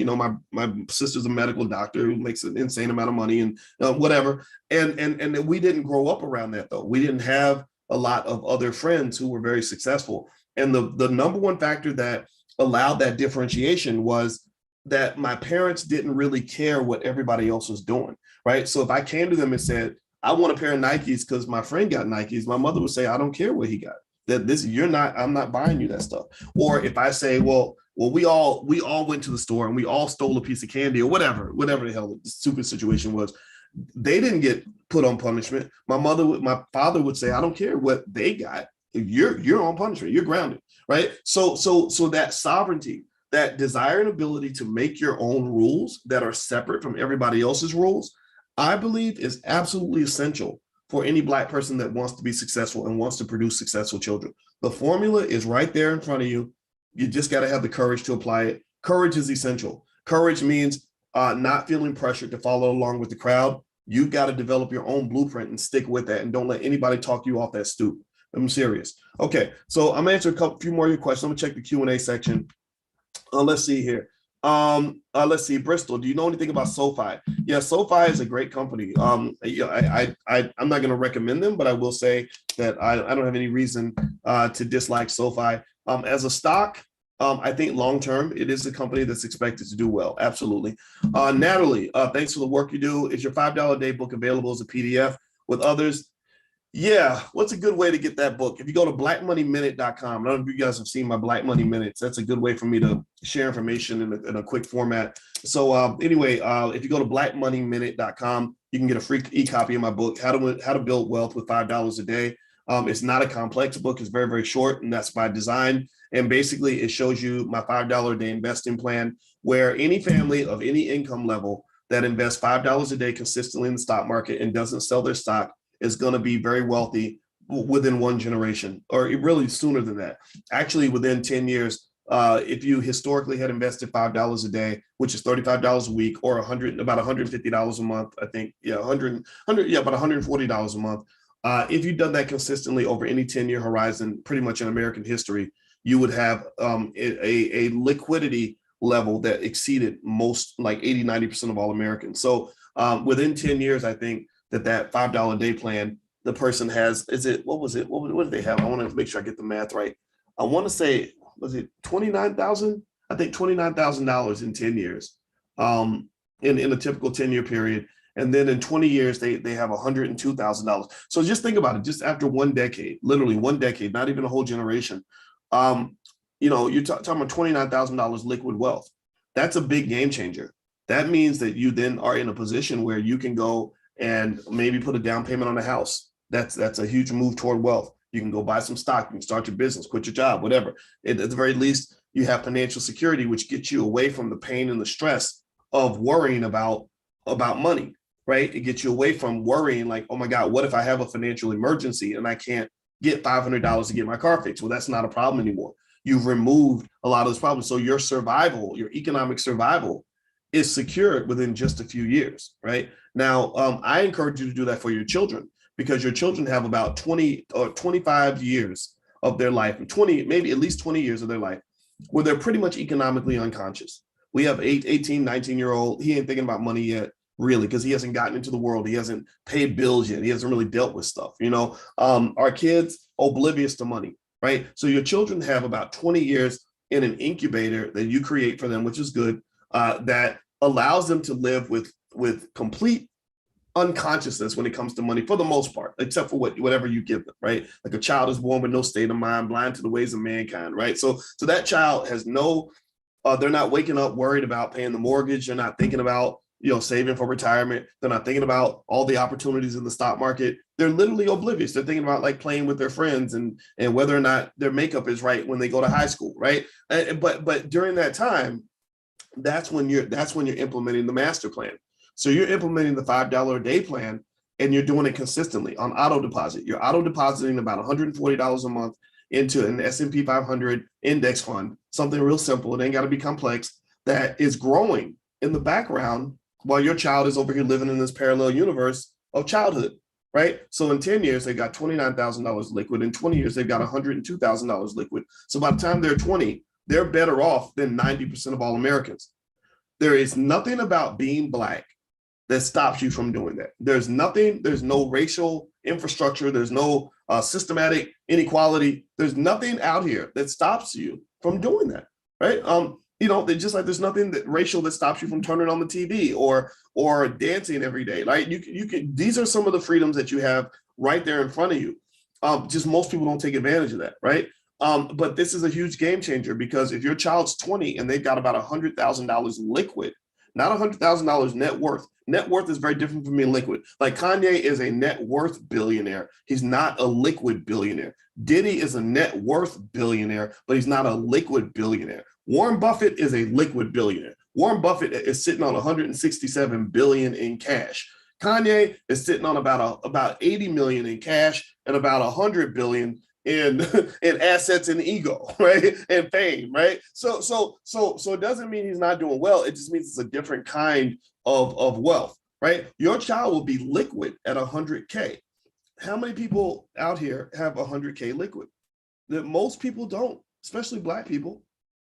My sister's a medical doctor who makes an insane amount of money and whatever. And we didn't grow up around that though. We didn't have a lot of other friends who were very successful. And the number one factor that allowed that differentiation was that my parents didn't really care what everybody else was doing, right? So if I came to them and said, I want a pair of Nikes because my friend got Nikes, my mother would say, I don't care what he got. I'm not buying you that stuff. Or if I say, well, we all went to the store and we all stole a piece of candy or whatever the hell the stupid situation was, they didn't get put on punishment. My father would say, I don't care what they got. You're on punishment. You're grounded, right? So that sovereignty, that desire and ability to make your own rules that are separate from everybody else's rules, I believe is absolutely essential for any Black person that wants to be successful and wants to produce successful children. The formula is right there in front of you. You just got to have the courage to apply it. Courage is essential. Courage means not feeling pressured to follow along with the crowd. You've got to develop your own blueprint and stick with that, and don't let anybody talk you off that stoop. I'm serious. Okay, so I'm gonna answer a few more of your questions. I'm gonna check the Q&A section. Let's see here. Let's see, Bristol. Do you know anything about SoFi? Yeah, SoFi is a great company. I'm not going to recommend them, but I will say that I don't have any reason to dislike SoFi. As a stock, I think long term, it is a company that's expected to do well. Absolutely. Natalie, thanks for the work you do. Is your $5 a day book available as a PDF with others? Yeah, what's a good way to get that book? If you go to blackmoneyminute.com, I don't know if you guys have seen my Black Money Minutes. That's a good way for me to share information in a quick format. So anyway, if you go to blackmoneyminute.com, you can get a free e-copy of my book, How to Build Wealth with $5 a Day. It's not a complex book. It's very, very short, and that's by design. And basically, it shows you my $5 a day investing plan, where any family of any income level that invests $5 a day consistently in the stock market and doesn't sell their stock is going to be very wealthy within one generation, or really sooner than that. Actually, within 10 years, if you historically had invested $5 a day, which is $35 a week, or about $150 a month, I think, about $140 a month. If you've done that consistently over any 10-year horizon, pretty much in American history, you would have a liquidity level that exceeded most, like 80, 90% of all Americans. So within 10 years, I think that $5 a day plan, the person has, what did they have? I want to make sure I get the math right. I want to say, was it 29,000? I think $29,000 in 10 years, in a typical 10-year period. And then in 20 years, they have $102,000. So just think about it, just after one decade, literally one decade, not even a whole generation, you're talking about $29,000 liquid wealth. That's a big game changer. That means that you then are in a position where you can go and maybe put a down payment on a house. That's a huge move toward wealth. You can go buy some stock, you can start your business, quit your job, whatever. At the very least, you have financial security, which gets you away from the pain and the stress of worrying about money, right? It gets you away from worrying like, oh my God, what if I have a financial emergency and I can't get $500 to get my car fixed? Well, that's not a problem anymore. You've removed a lot of those problems. So your survival, your economic survival, is secured within just a few years, right? Now, I encourage you to do that for your children, because your children have about 20 or 25 years of their life, maybe at least 20 years of their life, where they're pretty much economically unconscious. We have 18, 19-year-old, he ain't thinking about money yet, really, because he hasn't gotten into the world. He hasn't paid bills yet. He hasn't really dealt with stuff, Our kids, oblivious to money, right? So your children have about 20 years in an incubator that you create for them, which is good, that allows them to live with complete unconsciousness when it comes to money for the most part, except for whatever you give them, right? Like a child is born with no state of mind, blind to the ways of mankind, right? So that child has no, they're not waking up worried about paying the mortgage. They're not thinking about, saving for retirement. They're not thinking about all the opportunities in the stock market. They're literally oblivious. They're thinking about like playing with their friends and whether or not their makeup is right when they go to high school, right? But during that time, that's when you're implementing the master plan. So you're implementing the $5 a day plan, and you're doing it consistently on auto deposit. You're auto depositing about $140 a month into an S&P 500 index fund, something real simple. It ain't got to be complex, that is growing in the background while your child is over here living in this parallel universe of childhood, right? So in 10 years, they got $29,000 liquid. In 20 years, they've got $102,000 liquid. So by the time they're 20, they're better off than 90% of all Americans. There is nothing about being Black that stops you from doing that. There's no racial infrastructure. There's no systematic inequality. There's nothing out here that stops you from doing that, right? Just like there's nothing that racial that stops you from turning on the TV or dancing every day, right? You can. These are some of the freedoms that you have right there in front of you. Just most people don't take advantage of that, right? But this is a huge game changer, because if your child's 20 and they've got about $100,000 liquid, not $100,000 net worth. Net worth is very different from being liquid. Like Kanye is a net worth billionaire. He's not a liquid billionaire. Diddy is a net worth billionaire, but he's not a liquid billionaire. Warren Buffett is a liquid billionaire. Warren Buffett is sitting on 167 billion in cash. Kanye is sitting on about 80 million in cash and about 100 billion in assets and ego, right? And fame, right? So it doesn't mean he's not doing well. It just means it's a different kind of wealth, right? Your child will be liquid at 100K. How many people out here have 100K liquid? That most people don't, especially Black people.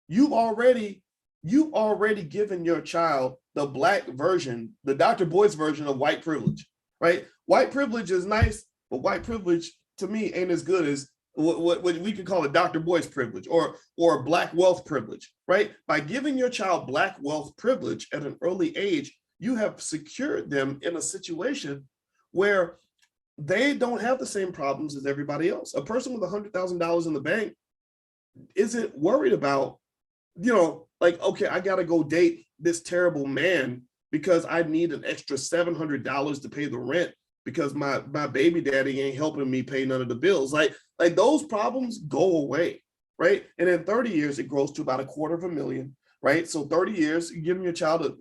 You've already given your child the Black version, the Dr. Boyce version of white privilege, right? White privilege is nice, but white privilege to me ain't as good as what we could call a Dr. Boyce privilege or Black wealth privilege, right? By giving your child Black wealth privilege at an early age, you have secured them in a situation where they don't have the same problems as everybody else. A person with $100,000 in the bank isn't worried about, like, okay, I got to go date this terrible man because I need an extra $700 to pay the rent because my baby daddy ain't helping me pay none of the bills. Like those problems go away, right? And in 30 years, it grows to about $250,000, right? So 30 years, you're giving your child,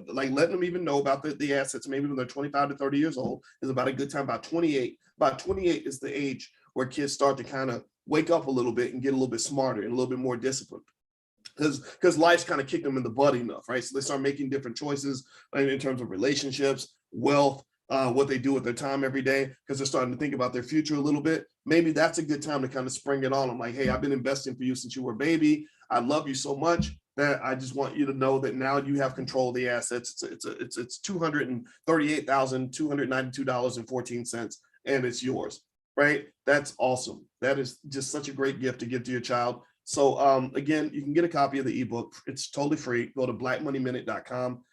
like letting them even know about the assets, maybe when they're 25 to 30 years old is about a good time. About 28 is the age where kids start to kind of wake up a little bit and get a little bit smarter and a little bit more disciplined. Because life's kind of kicked them in the butt enough, right? So they start making different choices in terms of relationships, wealth, what they do with their time every day, because they're starting to think about their future a little bit. Maybe that's a good time to kind of spring it on them. Like, hey, I've been investing for you since you were a baby. I love you so much that I just want you to know that now you have control of the assets. It's $238,292.14, and it's yours, right? That's awesome. That is just such a great gift to give to your child. So again, you can get a copy of the ebook. It's totally free. Go to blackmoneyminute.com.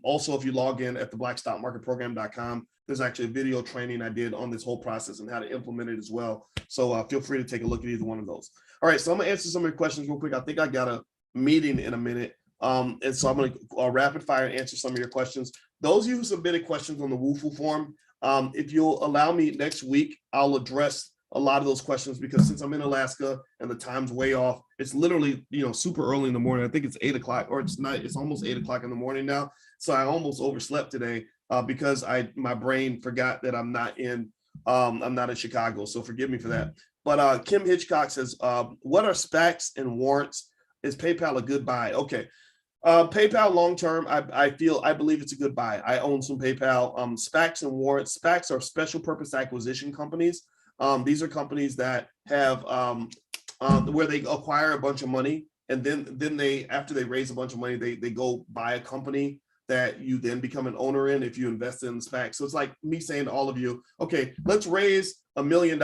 Also, if you log in at the blackstockmarketprogram.com, there's actually a video training I did on this whole process and how to implement it as well. So feel free to take a look at either one of those. All right, so I'm gonna answer some of your questions real quick. I think I got a meeting in a minute. And so I'm gonna rapid fire and answer some of your questions. Those of you who submitted questions on the WUFU form, if you'll allow me next week, I'll address a lot of those questions, because since I'm in Alaska and the time's way off, it's literally, super early in the morning. I think it's 8 o'clock, or it's almost 8 o'clock in the morning now. So I almost overslept today because my brain forgot that I'm not in Chicago. So forgive me for that. But Kim Hitchcock says, what are SPACs and warrants? Is PayPal a good buy? Okay. PayPal long-term, I believe it's a good buy. I own some PayPal. SPACs and warrants. SPACs are special purpose acquisition companies. These are companies that have where they acquire a bunch of money, and then they, after they raise a bunch of money, they go buy a company that you then become an owner in if you invest in the SPAC. So it's like me saying to all of you, okay, let's raise $1 million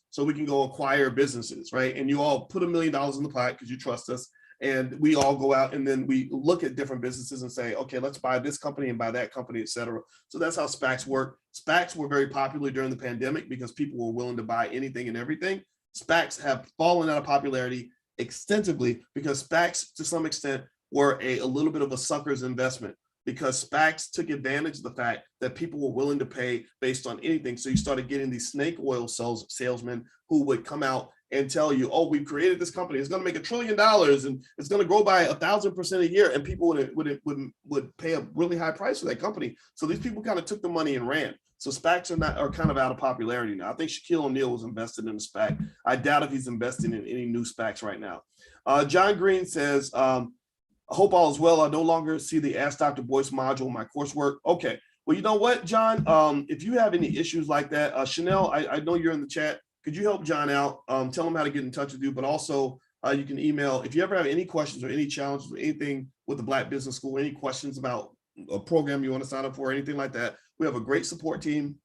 so we can go acquire businesses, right? And you all put $1 million in the pot because you trust us, and we all go out and then we look at different businesses and say, okay, let's buy this company and buy that company, et cetera. So that's how SPACs work. SPACs were very popular during the pandemic because people were willing to buy anything and everything. SPACs have fallen out of popularity extensively because SPACs, to some extent, were a little bit of a sucker's investment, because SPACs took advantage of the fact that people were willing to pay based on anything. So you started getting these snake oil salesmen who would come out and tell you, oh, we've created this company, it's going to make $1 trillion and it's going to grow by 1,000% a year, and people would pay a really high price for that company. So these people kind of took the money and ran. So SPACs are kind of out of popularity now. I think Shaquille O'Neal was invested in a SPAC. I doubt if he's investing in any new SPACs right now. John Green says, I hope all is well. I no longer see the Ask Dr. Boyce module in my coursework. Okay. Well, you know what, John? If you have any issues like that, Chanel, I know you're in the chat. Could you help John out? Tell him how to get in touch with you, but also you can email. If you ever have any questions or any challenges or anything with the Black Business School, any questions about a program you want to sign up for or anything like that, we have a great support team.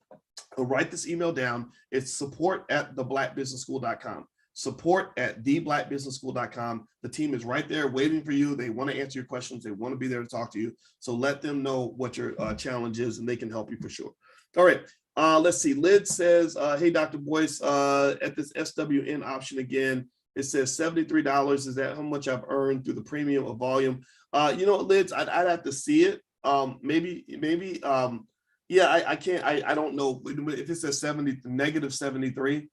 Write this email down. It's support@theblackbusinessschool.com. support@theblackbusinessschool.com. The team is right there waiting for you. They want to answer your questions. They want to be there to talk to you. So let them know what your challenge is, and they can help you for sure. All right. Let's see. Lid says, hey, Dr. Boyce, at this SWN option again, it says $73. Is that how much I've earned through the premium or volume? You know, Lids, I'd have to see it. Maybe. Yeah, I can't. I don't know if it says negative 73.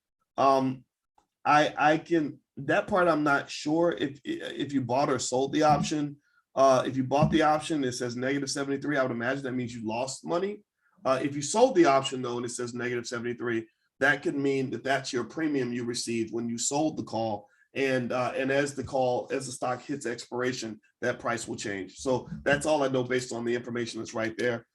I can, that part I'm not sure if you bought or sold the option. If you bought the option, it says negative 73. I would imagine that means you lost money. If you sold the option though, and it says negative 73, that could mean that that's your premium you received when you sold the call. And as the stock hits expiration, that price will change. So that's all I know based on the information that's right there.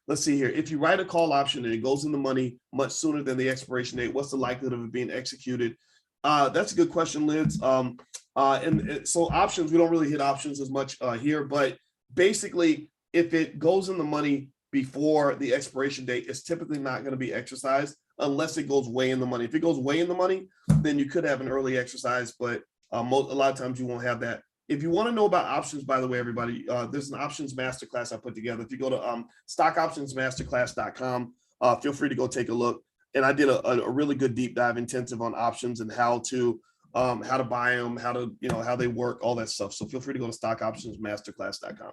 Let's see here. If you write a call option and it goes in the money much sooner than the expiration date, what's the likelihood of it being executed? That's a good question, Liz. So options, we don't really hit options as much here, but basically, if it goes in the money before the expiration date, it's typically not going to be exercised unless it goes way in the money. If it goes way in the money, then you could have an early exercise, but a lot of times you won't have that. If you want to know about options, by the way, everybody, there's an options masterclass I put together. If you go to stockoptionsmasterclass.com, feel free to go take a look. And I did a really good deep dive intensive on options and how to buy them, how they work, all that stuff. So feel free to go to stockoptionsmasterclass.com.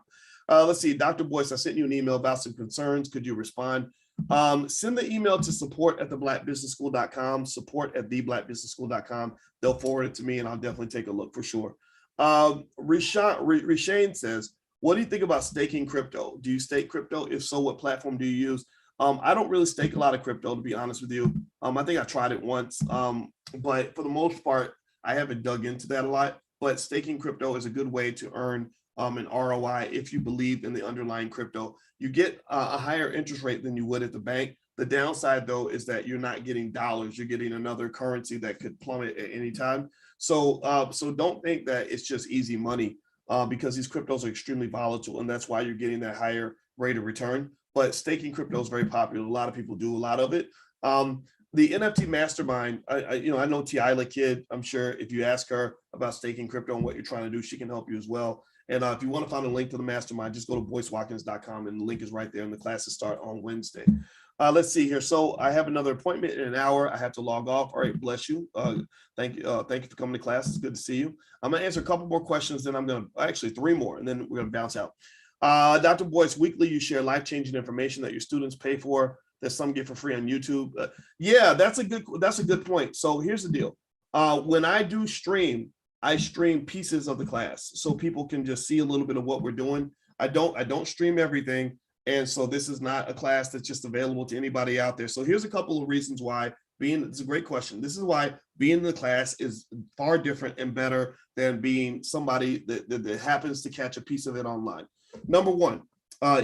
Let's see, Dr. Boyce, I sent you an email about some concerns. Could you respond? Send the email to support@theblackbusinessschool.com, support@theblackbusinessschool.com. They'll forward it to me and I'll definitely take a look for sure. Rishane says, what do you think about staking crypto? Do you stake crypto? If so, what platform do you use? I don't really stake a lot of crypto, to be honest with you. I think I tried it once, but for the most part, I haven't dug into that a lot. But staking crypto is a good way to earn an ROI if you believe in the underlying crypto. You get a higher interest rate than you would at the bank. The downside, though, is that you're not getting dollars. You're getting another currency that could plummet at any time. So don't think that it's just easy money because these cryptos are extremely volatile, and that's why you're getting that higher rate of return. But staking crypto is very popular. A lot of people do a lot of it. The NFT mastermind, I know T.I.L.A. Kid. I'm sure if you ask her about staking crypto and what you're trying to do, she can help you as well. And if you want to find a link to the mastermind, just go to boycewatkins.com and the link is right there. And the classes start on Wednesday. Let's see here. So I have another appointment in an hour. I have to log off. All right, bless you. Thank you for coming to class. It's good to see you. I'm going to answer a couple more questions, then I'm going to actually 3 more, and then we're going to bounce out. Dr. Boyce, weekly you share life-changing information that your students pay for that some get for free on YouTube. Yeah, that's a good point. So here's the deal. When I do stream, I stream pieces of the class so people can just see a little bit of what we're doing. I don't stream everything. And so this is not a class that's just available to anybody out there. So here's a couple of reasons why it's a great question. This is why being in the class is far different and better than being somebody that happens to catch a piece of it online. Number one,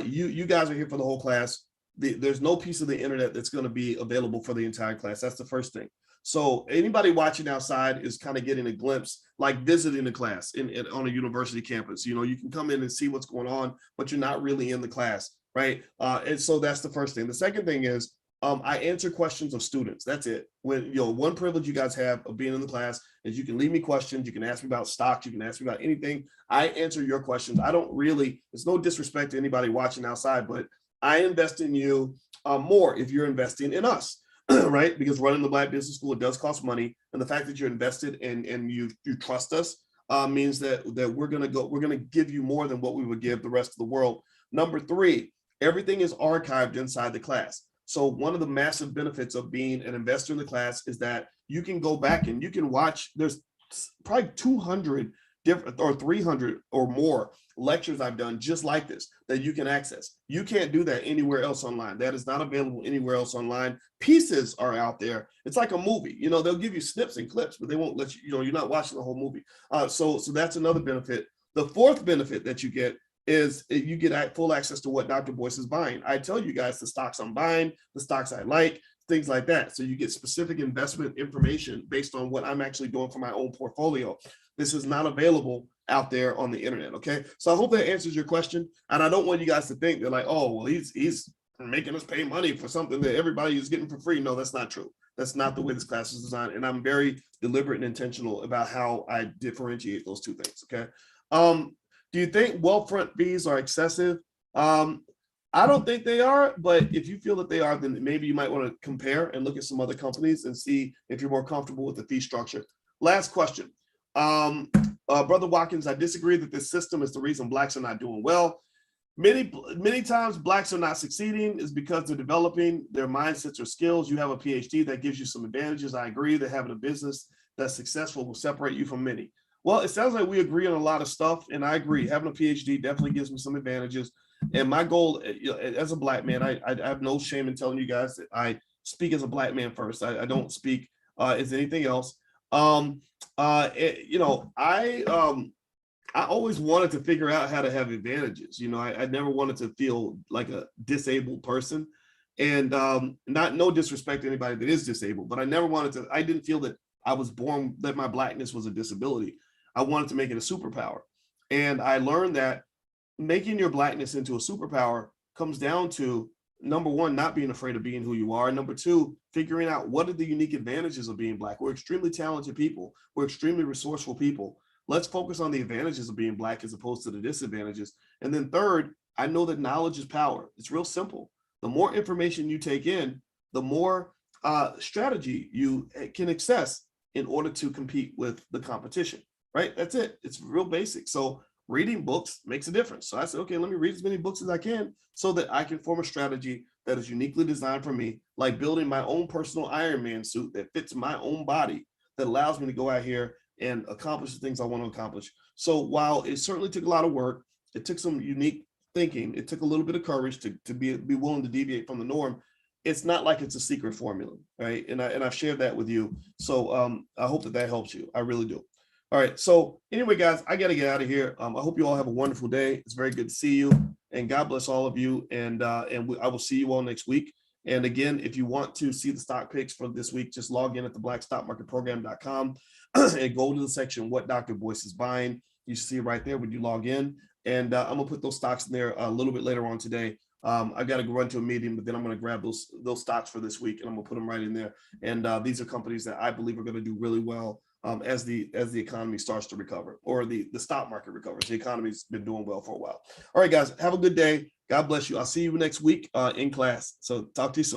you guys are here for the whole class. There's no piece of the internet that's going to be available for the entire class. That's the first thing. So anybody watching outside is kind of getting a glimpse, like visiting the class on a university campus. You can come in and see what's going on, but you're not really in the class, right? And so that's the first thing. The second thing is I answer questions of students. That's it. When one privilege you guys have of being in the class is you can leave me questions. You can ask me about stocks. You can ask me about anything. I answer your questions. I don't really. It's no disrespect to anybody watching outside, but I invest in you more if you're investing in us, right? Because running the Black Business School, it does cost money, and the fact that you're invested and you trust us means that we're gonna give you more than what we would give the rest of the world. Number three, everything is archived inside the class. So one of the massive benefits of being an investor in the class is that you can go back and you can watch. There's probably 200 different or 300 or more lectures I've done just like this that you can access. You can't do that anywhere else online. That is not available anywhere else online. Pieces are out there. It's like a movie. They'll give you snips and clips, but they won't let you. You're not watching the whole movie. So that's another benefit. The fourth benefit that you get is you get full access to what Dr. Boyce is buying. I tell you guys the stocks I'm buying, the stocks I like, things like that. So you get specific investment information based on what I'm actually doing for my own portfolio. This is not available out there on the internet. Okay. So I hope that answers your question. And I don't want you guys to think they're like, oh, well, he's making us pay money for something that everybody is getting for free. No, that's not true. That's not the way this class is designed. And I'm very deliberate and intentional about how I differentiate those two things. Okay. Do you think Wealthfront fees are excessive? I don't think they are, but if you feel that they are, then maybe you might want to compare and look at some other companies and see if you're more comfortable with the fee structure. Last question. Brother Watkins, I disagree that this system is the reason Blacks are not doing well. Many times Blacks are not succeeding is because they're developing their mindsets or skills. You have a PhD that gives you some advantages. I agree that having a business that's successful will separate you from many. Well, it sounds like we agree on a lot of stuff, and I agree. Having a PhD definitely gives me some advantages. And my goal, as a Black man, I have no shame in telling you guys that I speak as a Black man first. I don't speak as anything else. I always wanted to figure out how to have advantages. I never wanted to feel like a disabled person, and no disrespect to anybody that is disabled, but I never wanted to. I didn't feel that I was born that my Blackness was a disability. I wanted to make it a superpower, and I learned that making your Blackness into a superpower comes down to, number one, not being afraid of being who you are. Number two, figuring out what are the unique advantages of being Black. We're extremely talented people. We're extremely resourceful people. Let's focus on the advantages of being Black as opposed to the disadvantages. And then third, I know that knowledge is power. It's real simple. The more information you take in, the more strategy you can access in order to compete with the competition, right? That's it. It's real basic. So reading books makes a difference. So I said, okay, let me read as many books as I can so that I can form a strategy that is uniquely designed for me, like building my own personal Iron Man suit that fits my own body, that allows me to go out here and accomplish the things I want to accomplish. So while it certainly took a lot of work, it took some unique thinking, it took a little bit of courage to be willing to deviate from the norm. It's not like it's a secret formula, right? And I've shared that with you. So I hope that helps you. I really do. All right. So anyway, guys, I got to get out of here. I hope you all have a wonderful day. It's very good to see you, and God bless all of you. And I will see you all next week. And again, if you want to see the stock picks for this week, just log in at theblackstockmarketprogram.com and go to the section What Dr. Boyce is Buying. You see it right there when you log in. And I'm gonna put those stocks in there a little bit later on today. I've got to go run to a meeting, but then I'm going to grab those stocks for this week, and I'm going to put them right in there. And these are companies that I believe are going to do really well as the economy starts to recover, or the stock market recovers. The economy's been doing well for a while. All right, guys, have a good day. God bless you. I'll see you next week in class. So talk to you soon.